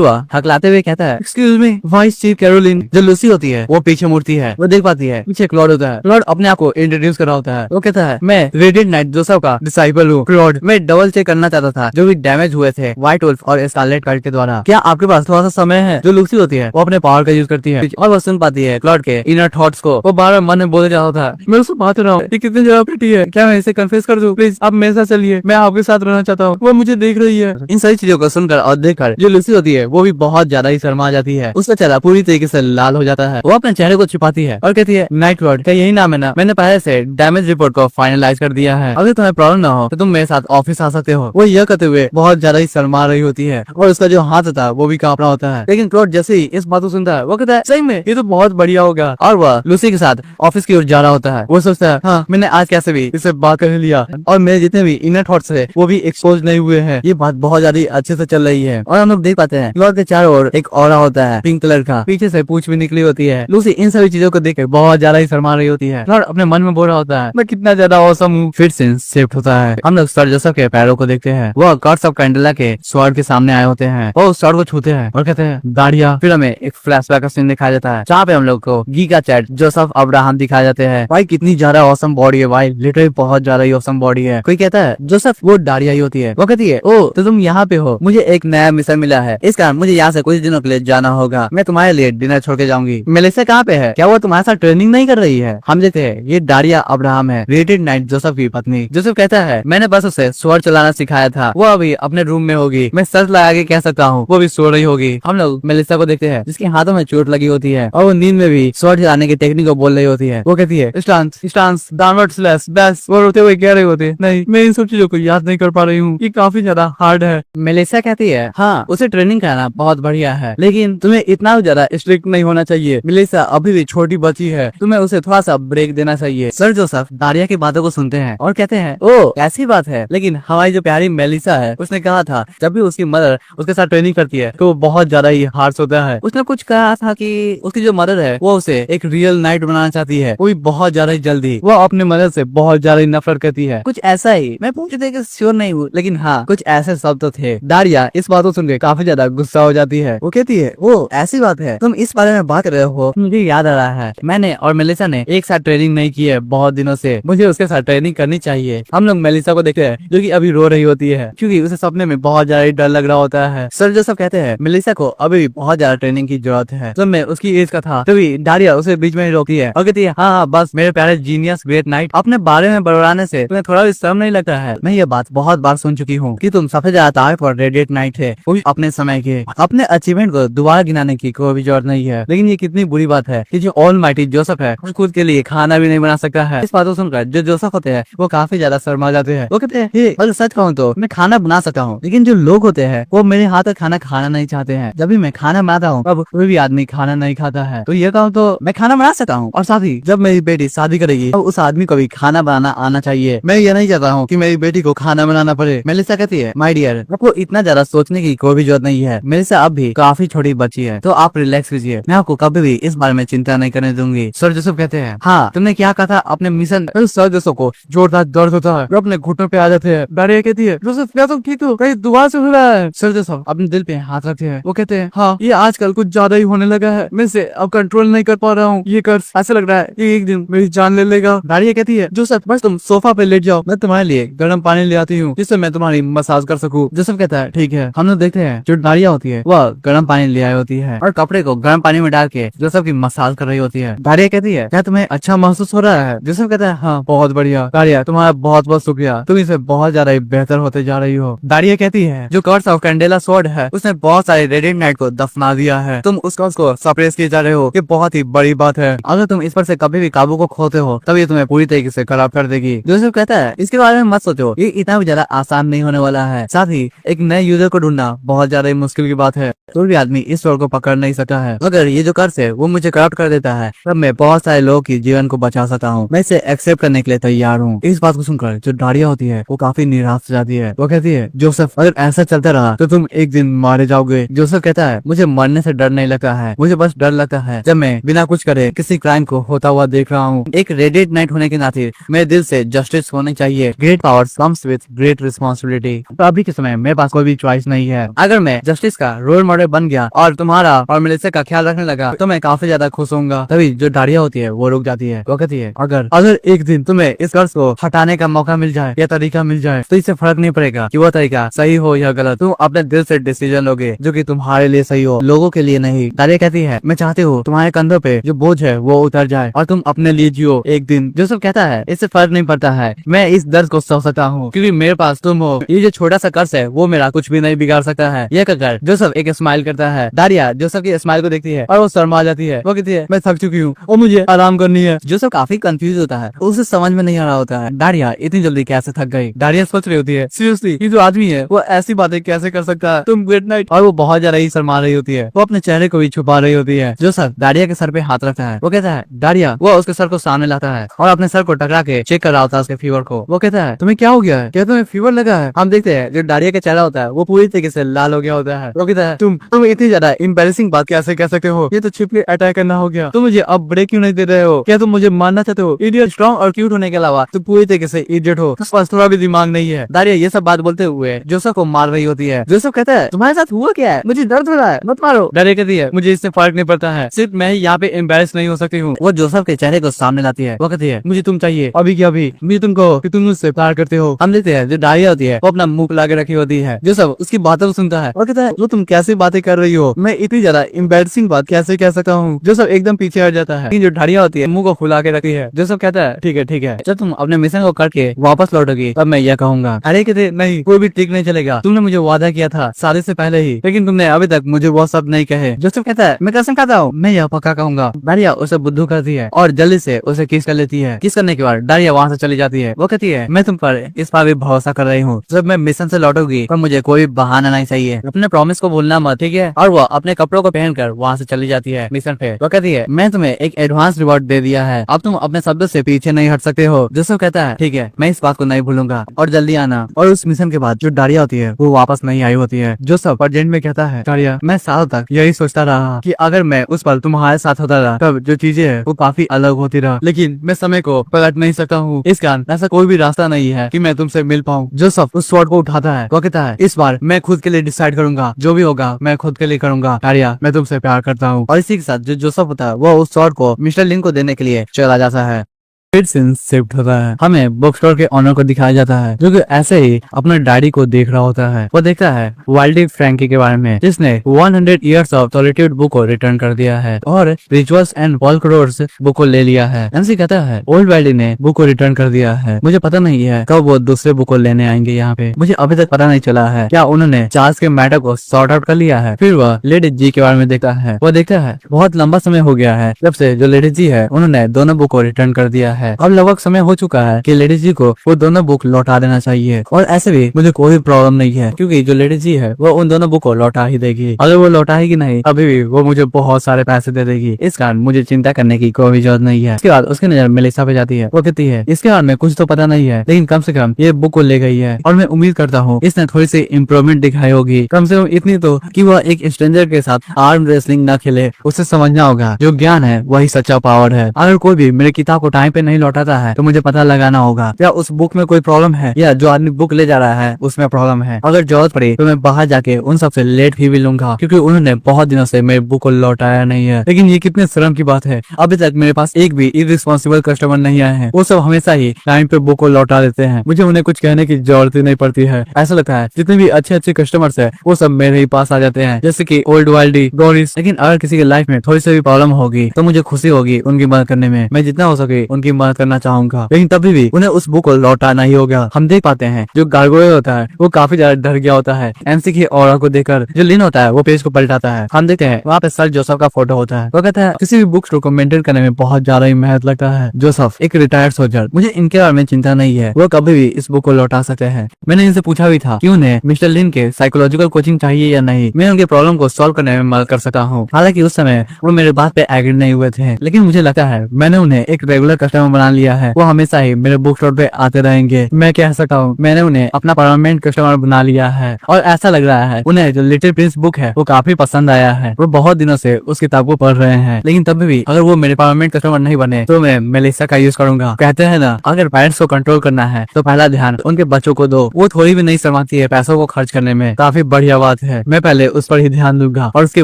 वह हकलाते हुए कहता है excuse me vice chief Caroline. जो लूसी होती है वो पीछे मुड़ती है, वो देख पाती है पीछे क्लॉड होता है। क्लॉड अपने आप को इंट्रोड्यूस कर रहा होता है, वो कहता है मैं रेडिएंट नाइट जोसेफ का डिसाइपल हूँ। क्लॉड मैं डबल चेक करना चाहता था जो भी डैमेज हुए थे व्हाइट वुल्फ और स्कारलेट कार्ड के द्वारा, क्या आपके पास थोड़ा सा समय है। जो लूसी होती है वो अपने पावर का यूज करती है और वो सुन पाती है क्लॉड के इनर थॉट्स को, वो बार बार मन में बोले जाता था मैं उससे बात कर रहा हूँ ये कितनी ज्यादा प्रिटी है, क्या मैं इसे कन्फेस कर दूं, प्लीज आप मेरे साथ चलिए, मैं आपके साथ रहना चाहता हूँ, वो मुझे देख रही है। इन सारी चीजों को सुनकर और देखकर जो लूसी होती है वो भी बहुत ज्यादा ही शर्मा जाती है, उसका चेहरा पूरी तरीके से लाल हो जाता है, वो अपने चेहरे को छिपाती है और कहती है नाइट लॉर्ड क्या यही नाम है ना, मैंने पहले से डैमेज रिपोर्ट को फाइनलाइज कर दिया है, अगर तुम्हें प्रॉब्लम ना हो तो तुम मेरे साथ ऑफिस आ सकते हो। वो यह कहते हुए बहुत ज्यादा ही शर्मा रही होती है और उसका जो हाथ होता है वो भी कांप रहा होता है, लेकिन क्लॉड जैसे ही इस बात को सुनता है वो कहता है सही में ये तो बहुत बढ़िया होगा, और वह लूसी के साथ ऑफिस की ओर जा रहा होता है। वो सोचता है हाँ मैंने आज कैसे भी इससे बात कर लिया और मेरे जितने भी इनर थॉट्स है वो भी एक्सपोज नहीं हुए हैं, ये बात बहुत ज्यादा अच्छे से चल रही है। और हम लोग देख पाते हैं क्लॉड के चारों ओर एक ऑरा होता है पिंक कलर का, पीछे से पूंछ भी निकली होती है। लूसी इन सभी चीजों को देख बहुत ज्यादा ही शर्मा रही होती है। क्लॉड अपने मन में बोल रहा होता है मैं कितना ज्यादा औसम हूँ। फिर सीन शिफ्ट होता है, हम लोग सर जोसेफ के पैरों को देखते हैं, वह गॉड्स ऑफ कैंडेला के स्वॉर्ड के सामने आए होते हैं, वो उस स्वॉर्ड को छूते हैं और कहते हैं दाढ़िया। फिर हमें एक फ्लैशबैक का सीन दिखाया जाता है जहाँ पे हम लोग को गीगा चैट जोसेफ अब्राहम दिखाए जाते हैं। भाई कितनी ज्यादा औसम बॉडी है भाई, लिटरली बहुत ज्यादा ही औसम बॉडी है। कोई कहता है जोसेफ वो दाढ़िया ही होती है, वो कहती है ओ तो तुम यहाँ पे हो, मुझे एक नया मिशन मिला है, इस कारण मुझे यहाँ से कुछ दिनों के लिए जाना होगा, मैं तुम्हारे लिए डिनर छोड़ के जाऊंगी। मेलिसा कहाँ पे है, क्या वो तुम्हारे साथ ट्रेनिंग नहीं कर रही है। हम देखते हैं ये दाढ़िया अब्राहम है, रेडिएंट नाइट जोसेफ की पत्नी। जोसेफ कहता है मैंने बस उसे स्वॉर्ड चलाना सिखाया था, वो अभी अपने रूम में होगी, मैं सच लगा के कह सकता हूँ वो भी सो रही होगी। हम लोग मेलिसा को देखते हैं जिसके हाथों में चोट लगी होती है और वो नींद में भी स्वॉर्ड चलाने की टेक्निक को बोल रही होती है। वो कहती है स्टांस स्टांस डाउनवर्ड स्लैश बस, वो रोते हुए कह रही होती है नहीं मैं इन सब चीजों को याद नहीं कर पा रही हूँ, ये काफी ज्यादा हार्ड है। मेलिसा कहती है हाँ उसे ट्रेनिंग कराना बहुत बढ़िया है लेकिन तुम्हें इतना ज्यादा स्ट्रिक्ट नहीं होना चाहिए, मेलिसा अभी भी छोटी बच्ची है, तुम्हें उसे थोड़ा सा ब्रेक देना चाहिए। सर जोसेफ दाढ़िया की बातों को सुनते हैं और कहते हैं ओ ऐसी बात है, लेकिन हमारी जो प्यारी मेलिसा है उसने कहा था जब भी उसकी मदर उसके साथ ट्रेनिंग करती है तो वो बहुत ज्यादा ही हार्श होता है। उसने कुछ कहा था कि उसकी जो मदर है वो उसे एक रियल नाइट बनाना चाहती है, वो भी बहुत ज्यादा ही जल्दी, वो अपने मदर से बहुत ज्यादा ही नफरत करती है, कुछ ऐसा ही। मैं पूरी तरीके से श्योर नहीं हूँ लेकिन हाँ कुछ ऐसे शब्द तो थे। दाढ़िया इस बात को सुन के काफी ज्यादा गुस्सा हो जाती है, वो कहती है वो ऐसी बात है, तुम इस बारे में बात कर रहे हो, मुझे याद आ रहा है मैंने और मेलिसा ने एक साथ ट्रेनिंग नहीं की है बहुत दिनों से, मुझे उसके साथ ट्रेनिंग करनी चाहिए। हम लोग मेलिसा को देखते हैं जो कि अभी रो रही होती है क्योंकि उसे सपने में बहुत ज्यादा डर लग रहा होता है। सर जोसेफ कहते हैं मेलिसा को अभी भी बहुत ज्यादा ट्रेनिंग की जरूरत है। जब मैं उसकी एज का था तभी दाढ़िया उसे बीच में ही रोकती है और कहती है हाँ बस मेरे प्यारे जीनियस ग्रेट नाइट, अपने बारे में बड़बड़ाने से तुम्हें थोड़ा भी शर्म नहीं लगता है। मैं ये बात बहुत बार सुन चुकी हूँ कि तुम सबसे ज्यादा तारीफ और रेडिएट नाइट थे, वो भी अपने समय के, अपने अचीवमेंट को दोबारा गिनाने की कोई भी जरूरत नहीं है। लेकिन ये कितनी बुरी बात है कि जो ऑलमाइटी जोसेफ है वो खुद के लिए खाना भी नहीं बना सकता है। इस बात को सुनकर जो जोसेफ होते हैं वो काफी ज्यादा शर्मा जाते हैं, वो कहते हैं अगर सच कहूँ तो मैं खाना बना सकता हूँ लेकिन जो लोग होते हैं वो मेरे हाथ का खाना खाना नहीं चाहते हैं, जब भी मैं खाना बनाता हूँ तब कोई भी आदमी खाना नहीं खाता है। तो ये कहूँ तो मैं खाना बना सकता हूँ और साथ ही जब मेरी बेटी शादी करेगी तो उस आदमी को भी खाना बनाना आना चाहिए, मैं ये नहीं चाहता हूँ कि मेरी बेटी को खाना बनाना पड़े। मेलिसा कहती है, माय डियर, आपको इतना ज्यादा सोचने की कोई भी जरूरत नहीं है। मेलिसा अब भी काफी छोटी बच्ची है, तो आप रिलैक्स कीजिए, मैं आपको कभी भी इस बारे में चिंता नहीं करने दूंगी। सर जोसेफ कहते हैं, हाँ तुमने क्या कहा था अपने मिशन। सर जोसेफ को जोरदार दर्द होता है, वो अपने घुटनों पे आ जाते हैं। डारिया कहती है, जोसेफ क्या तुम ठीक हो, कहीं दुआ से हो रहा है। सर जोसेफ अपने दिल पे हाथ रखते हैं, वो कहते हैं, हाँ ये आजकल कुछ ज्यादा ही होने लगा है, मैं इसे अब कंट्रोल नहीं कर पा रहा हूँ, ये कर्ज ऐसा लग रहा है कि एक दिन मेरी जान ले लेगा। डारिया कहती है, जोसेफ बस तुम सोफा पे लेट जाओ, मैं तुम्हारे लिए गर्म पानी ले आती हूँ जिससे मैं तुम्हारी मसाज कर सकूँ। जोसेफ कहता है, ठीक है। हम लोग देखते हैं जो डारिया होती है वह गर्म पानी ले आई होती है और कपड़े को गर्म पानी में डाल के जोसेफ की मसाज कर रही होती है। डारिया कहती है, क्या तुम्हें अच्छा महसूस हो रहा है। जोसेफ कहता है, हाँ बहुत बढ़िया। डारिया तुम्हारा बहुत बहुत शुक्रिया, तुम इसे बहुत ज्यादा ही बेहतर होते जा रही हो। डारिया कहती है, जो कर्स ऑफ कैंडेला स्वॉर्ड है उसने बहुत सारे रेडिएंट नाइट को दफना दिया है, तुम उस कर्स को सप्रेस किए जा रहे हो, ये बहुत ही बड़ी बात है। अगर तुम इस पर से कभी भी काबू को खोते हो तब ये तुम्हें पूरी तरीके से खराब कर देगी। जोसेफ कहता है, इसके बारे में मत सोचो, ये इतना भी ज्यादा आसान नहीं होने वाला है, साथ ही एक नए यूजर को ढूंढना बहुत ज्यादा मुश्किल की बात है, कोई भी आदमी इस स्वॉर्ड को पकड़ नहीं सकता है। अगर ये जो कर्स है वो मुझे करप्ट कर देता है तब मैं बहुत सारे लोगों की जीवन को बचा सकता हूँ, मैं इसे एक्सेप्ट करने के लिए तैयार हूँ। इस बात को सुनकर जो डारिया होती है वो काफी निराश हो जाती है, वो कहती है, जोसेफ अगर ऐसा चलता रहा तो तुम एक दिन मारे जाओगे। जोसेफ कहता है, मुझे मरने से डर नहीं लगता है, मुझे बस डर लगता है जब मैं बिना कुछ करे किसी क्राइम को होता हुआ देख रहा हूँ। एक रेडिएंट नाइट होने के नाते मेरे दिल से जस्टिस होनी चाहिए। Great powers comes with great responsibility. तो अभी के समय मेरे पास कोई भी चॉइस नहीं है। अगर मैं जस्टिस का रोल मॉडल बन गया और तुम्हारा और मेलिसा का ख्याल रखने लगा तो मैं काफी ज्यादा खुश होऊंगा। तभी जो डारिया होती है वो रुक जाती है, वो कहती है, अगर एक दिन तुम्हें इस कर्ज को हटाने का मौका मिल जाए या तरीका मिल जाए तो इससे फर्क नहीं पड़ेगा कि वो तरीका सही हो या गलत, तुम अपने दिल से डिसीजन लोगे जो कि तुम्हारे लिए सही हो, लोगों के लिए नहीं। डारिया कहती है, मैं चाहती हूँ तुम्हारे कंधों पे जो बोझ है वो उतर जाए और तुम अपने लिए जियो एक दिन। जोसेफ कहता है, इससे फर्क नहीं पड़ता है, मैं इस दर्द को सह सकता हूँ क्योंकि मेरे पास तुम हो। ये जो छोटा सा कर्ज है वो मेरा कुछ भी नहीं बिगाड़ सकता है। यह कहकर जोसेफ एक स्माइल करता है। डारिया जोसेफ की स्माइल को देखती है और वो शर्मा जाती है, वो कहती है, मैं थक चुकी हूँ और मुझे आराम करनी है। जोसेफ काफी कंफ्यूज होता है, उसे समझ में नहीं आ रहा होता है डारिया इतनी जल्दी कैसे थक गई। डारिया सोच रही होती है, सीरियसली ये जो आदमी है वो ऐसी बातें कैसे कर सकता है, तुम गुड नाइट। और वो बहुत ज्यादा ही शर्मा रही होती है, वो अपने चेहरे को भी छुपा रही होती है। जोसेफ डारिया के सर पे हाथ रखता है, वो कहता है, डारिया। वो उसके सर को सामने लाता है और अपने सर को टकरा के चेक कर रहा होता है उसके फीवर को। वो कहता है, तुम्हें क्या हो गया है, क्या तुम्हें फीवर लगा है। हम देखते हैं जो डारिया का चेहरा होता है वो पूरी तरीके से लाल हो गया होता है। वो कहता है, तुम इतनी ज्यादा एम्बैरेसिंग बात कैसे कह सकते हो, ये तो छिपके अटैक करना हो गया, तुम मुझे अब ब्रेक क्यों नहीं दे रहे हो, क्या तुम मुझे मारना चाहते हो। इडियट, स्ट्रॉन्ग और क्यूट होने के अलावा तुम पूरी तरीके से इडियट हो, तुम पास थोड़ा भी दिमाग नहीं है। डारिया ये सब बात बोलते हुए जोसेफ को मार रही होती है। जोसेफ कहता है, तुम्हारे साथ हुआ क्या है, मुझे दर्द हो रहा है, मत मारो। डारिया कहती है, मुझे इससे फर्क नहीं पड़ता है, सिर्फ मैं यहाँ पे एम्बैरेस नहीं हो सकती हूँ। वो जोसेफ के चेहरे को सामने लाती है, वो कहती है, मुझे तुम चाहिए अभी की अभी, मुझे तुम कहो कि तुम मुझसे प्यार करते हो। हम देखते हैं जो डारिया होती है वो अपना मुंह फुला के रखी होती है। जोसेफ उसकी बातों को सुनता है और कहता है, वो तुम कैसी बातें कर रही हो, मैं इतनी ज्यादा एम्बैरेसिंग बात कैसे कह सकता हूँ। जोसेफ एकदम पीछे हट जाता है, लेकिन जो डारिया होती है मुंह को फुला के रखी है। जोसेफ कहता है, ठीक है, जब तुम अपने मिशन को करके वापस लौटोगी तब मैं यह कहूंगा। डारिया कहते, नहीं कोई भी ठीक नहीं चलेगा, तुमने मुझे वादा किया था शादी से पहले ही, लेकिन तुमने अभी तक मुझे वो सब नहीं कहे। जोसेफ कहता है, मैं कसम खाता हूँ मैं यह पक्का कहूंगा। डारिया उसे बुद्धू करती है और जल्दी से उसे किस कर लेती है। किस करने के बाद डारिया वहाँ से चली जाती है। वो कहती है, मैं तुम पर इस बार भी भरोसा कर रही हूँ, जब मैं मिशन से लौटूंगी पर मुझे कोई बहाना नहीं चाहिए, अपने प्रॉमिस को भूलना मत, ठीक है। और वो अपने कपड़ों को पहनकर वहाँ से चली जाती है मिशन पे। वो कहती है, मैं तुम्हें एक एडवांस रिवॉर्ड दे दिया है, अब तुम अपने शब्दों से पीछे नहीं हट सकते हो। जोसेफ कहता है, ठीक है, मैं इस बात को नहीं भूलूंगा और जल्दी आना। और उस मिशन के बाद जो डारिया होती है वो वापस नहीं आई होती है। जोसेफ अर्जेंट में कहता है, डारिया मैं सालों तक यही सोचता रहा कि अगर मैं उस पल तुम्हारे साथ होता रहा तब जो चीजें है वो काफी अलग होती रहा, लेकिन मैं समय को पलट नहीं सकता हूँ, इस कारण ऐसा कोई भी रास्ता नहीं है कि मैं तुमसे मिल पाऊँ। जोसेफ उस स्वॉर्ड को उठाता है, वो कहता है, इस बार मैं खुद के लिए डिसाइड करूंगा, जो भी होगा मैं खुद के लिए करूंगा। डारिया मैं तुमसे प्यार करता हूँ। और इसी के साथ जो जोसेफ होता है वो उस स्वॉर्ड को मिस्टर लिन को देने के लिए चला जाता है। फिर सीन शिफ्ट होता है, हमें बुक स्टोर के ऑनर को दिखाया जाता है जो कि ऐसे ही अपने डायरी को देख रहा होता है। वो देखता है वाइल्डी फ्रैंकी के बारे में जिसने 100 इयर्स ऑफ सॉलिट्यूड बुक को रिटर्न कर दिया है और रिचुअल्स एंड फॉल्कलोर्स बुक को ले लिया है। एमसी कहता है, ओल्ड वाइल्डी ने बुक को रिटर्न कर दिया है, मुझे पता नहीं है कब वो दूसरे बुक को लेने आएंगे यहाँ पे, मुझे अभी तक पता नहीं चला है क्या उन्होंने चार्ल्स के मैटर को सॉर्ट आउट कर लिया है। फिर वह लेडी जी के बारे में देखता है, वो देखता है बहुत लंबा समय हो गया है जब से जो लेडी जी है उन्होंने दोनों बुक को रिटर्न कर दिया है। है। अब लगभग समय हो चुका है कि लेडी जी को वो दोनों बुक लौटा देना चाहिए, और ऐसे भी मुझे कोई प्रॉब्लम नहीं है क्योंकि जो लेडी जी है वो उन दोनों बुक को लौटा ही देगी। अगर वो लौटाएगी नहीं अभी भी वो मुझे बहुत सारे पैसे दे देगी, इस कारण मुझे चिंता करने की कोई जरूरत नहीं है। इसके बाद उसकी नजर मेलिसा पे जाती है। वो कहती है इसके बारे में कुछ तो पता नहीं है, लेकिन कम से कम ये बुक को ले गई है और मैं उम्मीद करता हूँ इसने थोड़ी सी इम्प्रूवमेंट दिखाई होगी, कम से कम इतनी तो कि वह एक स्ट्रेंजर के साथ आर्म रेसलिंग न खेले। उसे समझना होगा जो ज्ञान है वही सच्चा पावर है। अगर कोई भी मेरी किताब को टाइम पे नहीं लौटाता है तो मुझे पता लगाना होगा क्या उस बुक में कोई प्रॉब्लम है या जो आदमी बुक ले जा रहा है उसमें प्रॉब्लम है। अगर जरूरत पड़ी तो मैं बाहर जाके उन सबसे लेट फी भी लूंगा क्योंकि उन्होंने बहुत दिनों से मेरे बुक को लौटाया नहीं है। लेकिन ये कितने शर्म की बात है, अभी तक मेरे पास एक भी इररिस्पांसिबल कस्टमर नहीं आए हैं। वो सब हमेशा ही टाइम पे बुक को लौटा देते हैं, मुझे उन्हें कुछ कहने की जरूरत ही नहीं पड़ती है। ऐसा लगता है जितने भी अच्छे अच्छे कस्टमर्स है वो सब मेरे ही पास आ जाते हैं, जैसे कि ओल्ड वाइल्डी, डोरिस। लेकिन अगर किसी की लाइफ में थोड़ी सी भी प्रॉब्लम होगी तो मुझे खुशी होगी उनकी मदद करने में, मैं जितना हो सके उनकी मदद करना चाहूंगा। लेकिन तभी भी उन्हें उस बुक को लौटाना ही होगा। हम देख पाते हैं जो गार्गोयल होता है वो काफी ज्यादा डर गया होता है एमसी की ऑरा को देखकर। जो लिन होता है वो पेज को पलटाता है, हम देखते हैं वहाँ पे सर जोसेफ का फोटो होता है। वो कहता है किसी भी बुक स्टोर को मेंटेन करने में बहुत ज्यादा ही मेहनत लगता है। जोसेफ एक रिटायर्ड सोल्जर, मुझे इनके बारे में चिंता नहीं है, वो कभी भी इस बुक को लौटा सकते हैं। मैंने इनसे पूछा भी था कि उन्हें मिस्टर लिन के साइकोलॉजिकल कोचिंग चाहिए या नहीं, मैं उनके प्रॉब्लम को सॉल्व करने में मदद कर सकता हूँ। हालांकि उस समय वो मेरे बात पे एग्री नहीं हुए थे, लेकिन मुझे लगता है मैंने उन्हें एक रेगुलर कस्टमर बना लिया है। वो हमेशा ही मेरे बुक स्टोर पे आते रहेंगे। मैं कह सकता हूँ मैंने उन्हें अपना परमानेंट कस्टमर बना लिया है और ऐसा लग रहा है उन्हें जो लिटिल प्रिंस बुक है वो काफी पसंद आया है। वो बहुत दिनों से उस किताब को पढ़ रहे हैं, लेकिन तभी भी अगर वो मेरे परमानेंट कस्टमर नहीं बने तो मैं मेलिसा का यूज करूंगा। कहते हैं ना अगर पेरेंट्स को कंट्रोल करना है तो पहला ध्यान उनके बच्चों को दो। वो थोड़ी भी नहीं शर्माती है पैसों को खर्च करने में, काफी बढ़िया बात है। मैं पहले उस पर ही ध्यान दूंगा और उसके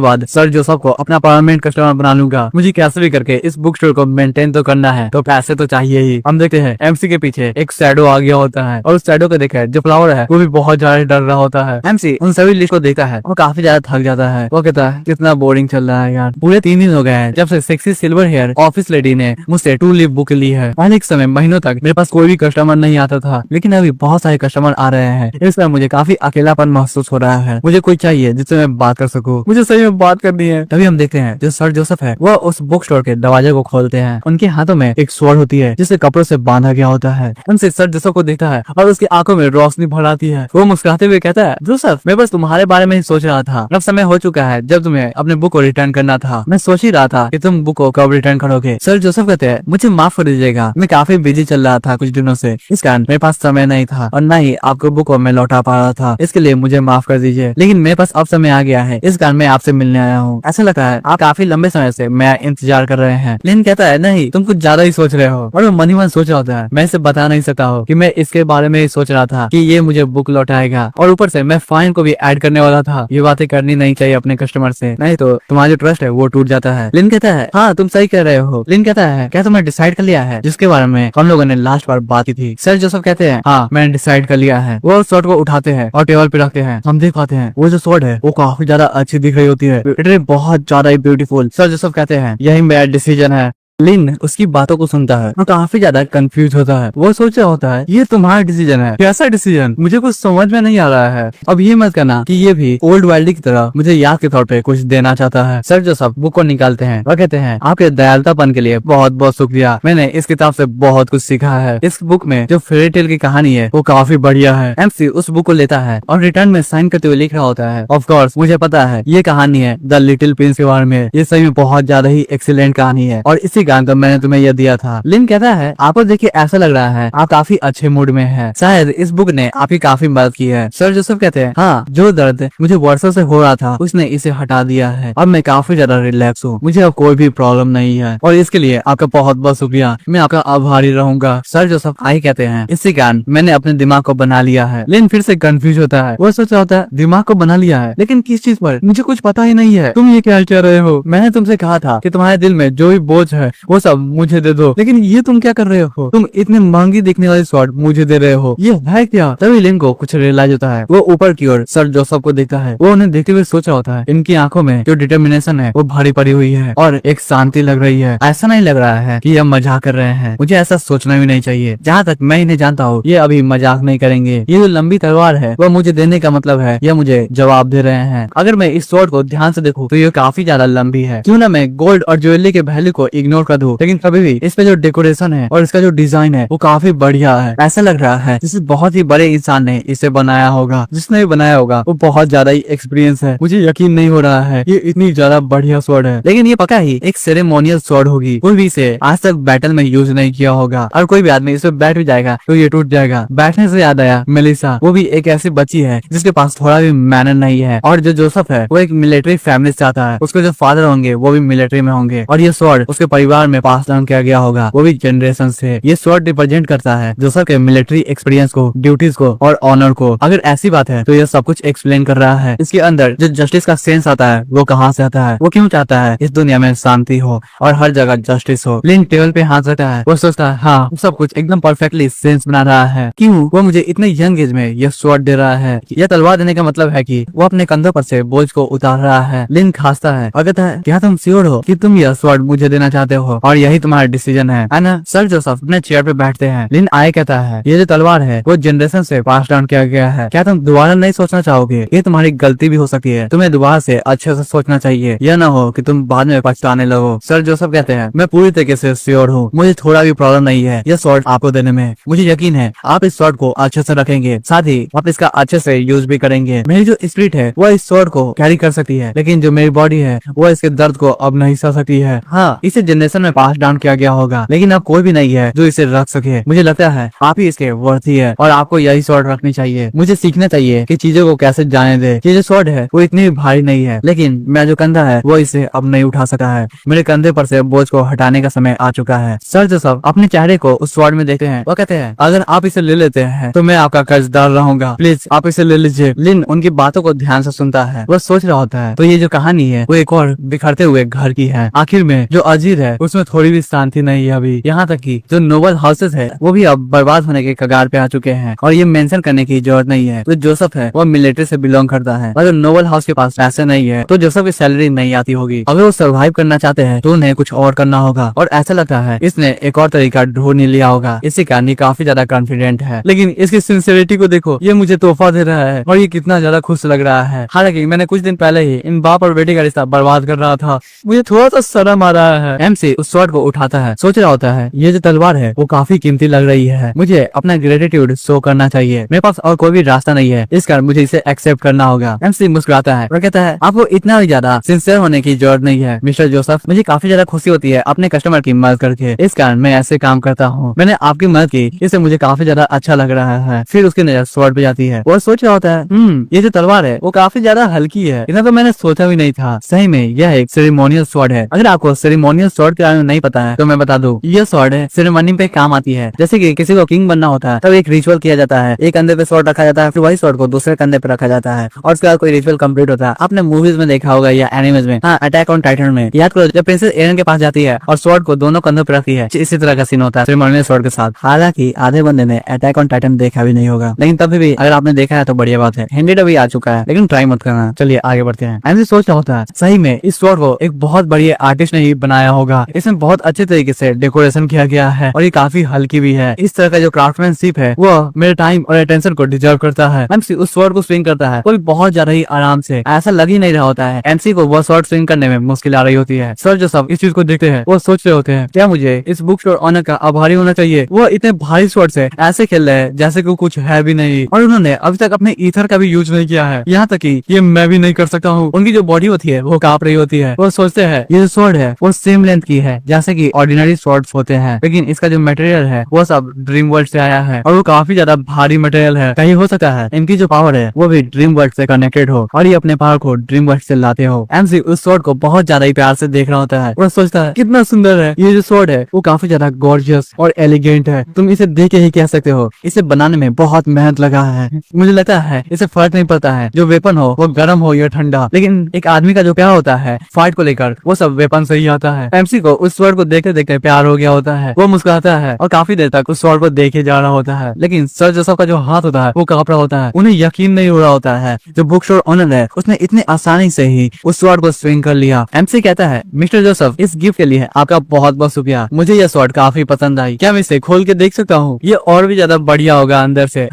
बाद सर जोसेफ को अपना परमानेंट कस्टमर बना लूंगा। मुझे कैसे भी करके इस बुक स्टोर को मेंटेन तो करना है, तो पैसे तो चाहिए ही। हम देखते हैं एमसी के पीछे एक शैडो आ गया होता है और उस शैडो को देखकर जो फ्लावर है वो भी बहुत ज्यादा डर रहा होता है। एमसी उन सभी लिस्ट को देखता है और काफी ज्यादा थक जाता है। वो कहता है कितना बोरिंग चल रहा है यार, पूरे 3 दिन हो गए हैं जब से sexy silver hair office lady ने मुझसे 2 लीव बुक ली है। पहले एक समय महीनों तक मेरे पास कोई भी कस्टमर नहीं आता था, लेकिन अभी बहुत सारे कस्टमर आ रहे हैं। इस पर मुझे काफी अकेलापन महसूस हो रहा है। मुझे कोई चाहिए जिससे मैं बात कर सकूं, मुझे सही में बात करनी है। तभी हम देखते हैं जो सर जोसेफ है वह उस बुक स्टोर के दरवाजे को खोलते हैं। उनके हाथों में एक स्वॉर्ड होती है जिसे कपड़ों से बांधा गया होता है। उनसे सर जोसेफ को देखता है और उसकी आंखों में रोशनी भर आती है। वो मुस्कुराते हुए कहता है जोसेफ मैं बस तुम्हारे बारे में ही सोच रहा था, अब समय हो चुका है जब तुम्हें अपने बुक को रिटर्न करना था। मैं सोच ही रहा था कि तुम बुक को कब रिटर्न करोगे। सर जोसेफ कहते हैं मुझे माफ कर दीजिएगा, मैं काफी बिजी चल रहा था कुछ दिनों से, इस कारण मेरे पास समय नहीं था और न ही आपको बुक को मैं लौटा पा रहा था, इसके लिए मुझे माफ कर दीजिए। लेकिन मेरे पास अब समय आ गया है, इस कारण मैं आपसे मिलने आया हूँ। ऐसा लगता है आप काफी लंबे समय से मैं इंतजार कर रहे हैं। लिन कहता है नहीं तुम कुछ ज्यादा ही सोच रहे हो, और वो मन ही मन सोच रहा होता है मैं इसे बता नहीं सकता हूँ कि मैं इसके बारे में ही सोच रहा था कि ये मुझे बुक लौटाएगा, और ऊपर से मैं फाइन को भी ऐड करने वाला था। ये बातें करनी नहीं चाहिए अपने कस्टमर से, नहीं तो तुम्हारा जो ट्रस्ट है वो टूट जाता है। लिन कहता है हाँ तुम सही कह रहे हो। लिन कहता है क्या तुमने डिसाइड कर लिया है जिसके बारे में हम लोगों ने लास्ट बार बात की थी। सर जोसेफ कहते हैं हाँ मैंने डिसाइड कर लिया है। वो शॉर्ट को उठाते हैं और टेबल पे रखते हैं। हम देख पाते हैं वो जो शॉर्ट है वो काफी ज्यादा अच्छी दिख रही होती है, लिटरली बहुत ज्यादा ही ब्यूटीफुल। सर जोसेफ कहते हैं यही मेरा डिसीजन है। लिन उसकी बातों को सुनता है और काफी ज्यादा कंफ्यूज होता है। वो सोच रहा होता है ये तुम्हारा डिसीजन है, कैसा डिसीजन, मुझे कुछ समझ में नहीं आ रहा है। अब ये मत करना कि ये भी ओल्ड वाइल्डी की तरह मुझे याद के तौर पे कुछ देना चाहता है। सर जोसेफ बुक को निकालते हैं और कहते हैं आपके दयालुतापन के लिए बहुत बहुत शुक्रिया, मैंने इस किताब से बहुत कुछ सीखा है। इस बुक में जो फेरी टेल की कहानी है वो काफी बढ़िया है। एमसी उस बुक को लेता है और रिटर्न में साइन करते हुए लिख रहा होता है ऑफ कोर्स मुझे पता है ये कहानी है द लिटिल प्रिंस के बारे में, ये सही में बहुत ज्यादा ही एक्सीलेंट कहानी है और इसी कारण तो मैंने तुम्हें यह दिया था। लिन कहता है आपको देखिए ऐसा लग रहा है आप काफी अच्छे मूड में हैं, शायद इस बुक ने आपकी काफी मदद की है। सर जोसेफ कहते हैं हाँ जो दर्द मुझे वर्षों से हो रहा था उसने इसे हटा दिया है, अब मैं काफी ज्यादा रिलैक्स हूँ, मुझे अब कोई भी प्रॉब्लम नहीं है और इसके लिए आपका बहुत बहुत शुक्रिया, मैं आपका आभारी रहूंगा। सर जोसेफ आई कहते हैं इसी कारण मैंने अपने दिमाग को बना लिया है। लिन फिर से कंफ्यूज होता है, वो सोच रहा होता है दिमाग को बना लिया है लेकिन किस चीज पर, मुझे कुछ पता ही नहीं है, तुम ये क्या कह रहे हो, मैंने तुमसे कहा था कि तुम्हारे दिल में जो भी बोझ है वो सब मुझे दे दो, लेकिन ये तुम क्या कर रहे हो, तुम इतने महंगी दिखने वाली शॉर्ट मुझे दे रहे हो, ये है क्या। तभी लिन को कुछ रियलाइज होता है, वो ऊपर की ओर सर जोसेफ को देखता है। वो उन्हें देखते हुए सोच रहा होता है इनकी आंखों में जो डिटर्मिनेशन है वो भारी पड़ी हुई है और एक शांति लग रही है। ऐसा नहीं लग रहा है कि ये मजाक कर रहे हैं, मुझे ऐसा सोचना भी नहीं चाहिए। जहाँ तक मैं इन्हें जानता हूँ ये अभी मजाक नहीं करेंगे, ये जो लंबी तलवार है वो मुझे देने का मतलब है ये मुझे जवाब दे रहे हैं। अगर मैं इस शॉर्ट को ध्यान से देखूं तो ये काफी ज्यादा लंबी है, क्यों ना मैं गोल्ड और ज्वेलरी के वैल्यू को इग्नोर इग्नोर कर दूं, लेकिन कभी भी इस पे जो डेकोरेशन है और इसका जो डिजाइन है वो काफी बढ़िया है। ऐसा लग रहा है जैसे बहुत ही बड़े इंसान ने इसे बनाया होगा। जिसने भी बनाया होगा वो बहुत ज्यादा ही एक्सपीरियंस है। मुझे यकीन नहीं हो रहा है ये इतनी ज्यादा बढ़िया स्वॉर्ड है, लेकिन ये पक्का ही एक सेरेमोनियल स्वॉर्ड होगी। कोई भी इसे आज तक बैटल में यूज नहीं किया होगा, और कोई भी आदमी इस पे बैठ भी जाएगा तो ये टूट जाएगा। बैठने से याद आया, मेलिसा वो भी एक ऐसी बच्ची है जिसके पास थोड़ा भी मैनर नहीं है। और जो जोसेफ है वो एक मिलिट्री फैमिली से आता है, उसके जो फादर होंगे वो भी मिलिट्री में होंगे, और ये स्वॉर्ड उसके परिवार में पास डाउन किया गया होगा, वो भी जनरेशन से। ये स्वॉर्ड रिप्रेजेंट करता है जोसेफ के मिलिट्री एक्सपीरियंस को, ड्यूटीज को और ऑनर को। अगर ऐसी बात है तो ये सब कुछ एक्सप्लेन कर रहा है। इसके अंदर जो जस्टिस का सेंस आता है वो कहाँ से आता है, वो क्यों चाहता है इस दुनिया में शांति हो और हर जगह जस्टिस हो। लिन टेबल पे हाथ रखता है, वो सोचता है हाँ सब कुछ एकदम परफेक्टली सेंस बना रहा है। क्यों वो मुझे इतने यंग एज में ये स्वॉर्ड दे रहा है। यह तलवार देने का मतलब है कि वो अपने कंधों पर से बोझ को उतार रहा है। लिन खांसता है और कहता है क्या तुम श्योर हो कि तुम यह स्वॉर्ड मुझे देना चाहते हो और यही तुम्हारा डिसीजन है ना? सर जोसेफ अपने चेयर पे बैठते हैं। लिन आए कहता है ये जो तलवार है वो जनरेशन से पास डाउन किया गया है, क्या तुम दोबारा नहीं सोचना चाहोगे? ये तुम्हारी गलती भी हो सकती है, तुम्हें दोबारा से अच्छे से सोचना चाहिए, यह ना हो कि तुम बाद में पछताने लगो। सर जोसेफ कहते हैं मैं पूरी तरीके से श्योर हूँ, मुझे थोड़ा भी प्रॉब्लम नहीं है यह स्वॉर्ड आपको देने में। मुझे यकीन है आप इस स्वॉर्ड को अच्छे से रखेंगे, साथ ही आप इसका अच्छे से यूज भी करेंगे। मेरी जो स्पिरिट है वो इस स्वॉर्ड को कैरी कर सकती है, लेकिन जो मेरी बॉडी है वो इसके दर्द को अब नहीं सह सकती है। हाँ इसे जनरेशन में पास डाउन किया गया होगा, लेकिन अब कोई भी नहीं है जो इसे रख सके। मुझे लगता है आप ही इसके वर्थी है और आपको यही स्वॉर्ड रखनी चाहिए। मुझे सीखना चाहिए कि चीजों को कैसे जाने दे। ये जो स्वॉर्ड है वो इतनी भारी नहीं है, लेकिन मेरा जो कंधा है वो इसे अब नहीं उठा सका है। मेरे कंधे पर से बोझ को हटाने का समय आ चुका है। सर जोसेफ अपने चेहरे को उस स्वॉर्ड में देखते हैं, वो कहते हैं अगर आप इसे ले लेते हैं तो मैं आपका कर्जदार रहूंगा, प्लीज आप इसे ले लीजिए। लिन उनकी बातों को ध्यान से सुनता है, वो सोच रहा होता है तो ये जो कहानी है वो एक और बिखरते हुए घर की है। आखिर में जो अजीर है उसमें थोड़ी भी शांति नहीं है अभी। यहाँ तक कि जो नोबल हाउसेस है वो भी अब बर्बाद होने के कगार पे आ चुके हैं, और ये मेंशन करने की जरूरत नहीं है तो जोसेफ है वो मिलिट्री से बिलोंग करता है। अगर नोबल हाउस के पास पैसे नहीं है तो जोसेफ की सैलरी नहीं आती होगी। अगर वो सर्वाइव करना चाहते हैं तो उन्हें कुछ और करना होगा, और ऐसा लगता है इसने एक और तरीका ढूंढ नहीं लिया होगा। इसी कारण ये काफी ज्यादा कॉन्फिडेंट है, लेकिन इसकी सिंसियरिटी को देखो, ये मुझे तोहफा दे रहा है और ये कितना ज्यादा खुश लग रहा है। हालांकि मैंने कुछ दिन पहले ही इन बाप और बेटी का रिश्ता बर्बाद कर रहा था, मुझे थोड़ा सा शर्म आ रहा है। एमसी उस स्वॉर्ड को उठाता है, सोच रहा होता है ये जो तलवार है वो काफी कीमती लग रही है, मुझे अपना ग्रेटिट्यूड शो करना चाहिए। मेरे पास और कोई भी रास्ता नहीं है, इस कारण मुझे इसे एक्सेप्ट करना होगा। एमसी मुस्कुराता है और कहता है आपको इतना ज्यादा सिंसियर होने की जरूरत नहीं है मिस्टर जोसेफ, मुझे काफी ज्यादा खुशी होती है अपने कस्टमर की मदद करके, इस कारण मैं ऐसे काम करता हूँ। मैंने आपकी मदद की, इससे मुझे काफी ज्यादा अच्छा लग रहा है। फिर उसकी नजर स्वॉर्ड पे जाती है, वो सोच रहा होता है ये जो तलवार है वो काफी ज्यादा हल्की है, इतना तो मैंने सोचा भी नहीं था। सही में यह एक सेरेमोनियल स्वॉर्ड है। अगर आपको सेरेमोनियल स्वॉर्ड के बारे में नहीं पता है तो मैं बता दूं, यह स्वॉर्ड है सेरेमनी पे काम आती है। जैसे कि किसी को किंग बनना होता है तब एक रिचुअल किया जाता है, एक कंधे पे स्वॉर्ड रखा जाता है, फिर वही स्वॉर्ड को दूसरे कंधे पे रखा जाता है और उसके बाद कोई रिचुअल कंप्लीट होता है। आपने मूवीज में देखा होगा या एनिमेज में, हाँ अटैक ऑन टाइटन में, याद करो जब प्रिंसेस एरन के पास जाती है और स्वॉर्ड को दोनों कंधों पे रखती है, इसी तरह का सीन होता है सेरेमोनियल स्वॉर्ड के साथ। हालांकि आधे बंदे ने अटैक ऑन टाइटन देखा भी नहीं होगा, लेकिन तभी भी अगर आपने देखा है तो बढ़िया बात है। हिंदी डब भी आ चुका है, लेकिन ट्राई मत करना। चलिए आगे बढ़ते हैं। एमसी सोच रहा होता है सही में इस स्वॉर्ड को एक बहुत बढ़िया आर्टिस्ट ने ही बनाया होगा, इसमें बहुत अच्छे तरीके से डेकोरेशन किया गया है और ये काफी हल्की भी है। इस तरह का जो क्राफ्टमैनशिप है वो मेरे टाइम और अटेंशन को डिजर्व करता है। एमसी उस स्वॉर्ड को स्विंग करता है, वो भी बहुत ज्यादा ही आराम से, ऐसा लग ही नहीं रहा होता है एमसी को वो स्वॉर्ड स्विंग करने में मुश्किल आ रही होती है। सर जो सब इस चीज को देखते हैं वो सोच रहे होते हैं क्या मुझे इस बुक स्टोर ऑनर का आभारी होना चाहिए, वो इतने भारी स्वॉर्ड से ऐसे खेल रहे हैं जैसे कि कुछ है भी नहीं, और उन्होंने अभी तक अपने ईथर का भी यूज नहीं किया है, यहाँ तक कि ये मैं भी नहीं कर सकता हूँ। उनकी जो बॉडी होती है वो कांप रही होती है, वो सोचते हैं ये जो स्वॉर्ड है वो सेम लेंथ की है जैसे कि ऑर्डिनरी स्वॉर्ड्स होते हैं, लेकिन इसका जो मटेरियल है वो सब ड्रीम वर्ल्ड से आया है और वो काफी ज्यादा भारी मटेरियल है। कहीं हो सकता है इनकी जो पावर है वो भी ड्रीम वर्ल्ड से कनेक्टेड हो और ये अपने पावर को ड्रीम वर्ल्ड से लाते हो। एमसी उस स्वॉर्ड को बहुत ज्यादा ही प्यार से देख रहा होता है, वो सोचता है कितना सुंदर है ये जो स्वॉर्ड है, वो काफी ज्यादा गॉर्जियस और एलिगेंट है, तुम इसे देख के ही कह सकते हो इसे बनाने में बहुत मेहनत लगा है। मुझे लगता है इसे फर्क नहीं पड़ता है जो वेपन हो वो गर्म हो या ठंडा, लेकिन एक आदमी का जो प्यार होता है फाइट को लेकर वो सब वेपन से ही आता है। एमसी को उस स्वॉर्ड को देखते देखते प्यार हो गया होता है, वो मुस्कुराता है और काफी देर तक उस स्वॉर्ड को देखे जा रहा होता है, लेकिन सर जोसेफ का जो हाथ होता है वो कांप रहा होता है। उन्हें यकीन नहीं हो रहा होता है जो बुक स्टोर ओनर है उसने इतने आसानी से ही उस स्वॉर्ड को स्विंग कर लिया। एमसी कहता है मिस्टर जोसेफ इस गिफ्ट के लिए आपका बहुत बहुत शुक्रिया, मुझे यह स्वॉर्ड काफी पसंद आई, क्या मैं इसे खोल के देख सकता हूँ? ये और भी ज्यादा बढ़िया होगा अंदर से।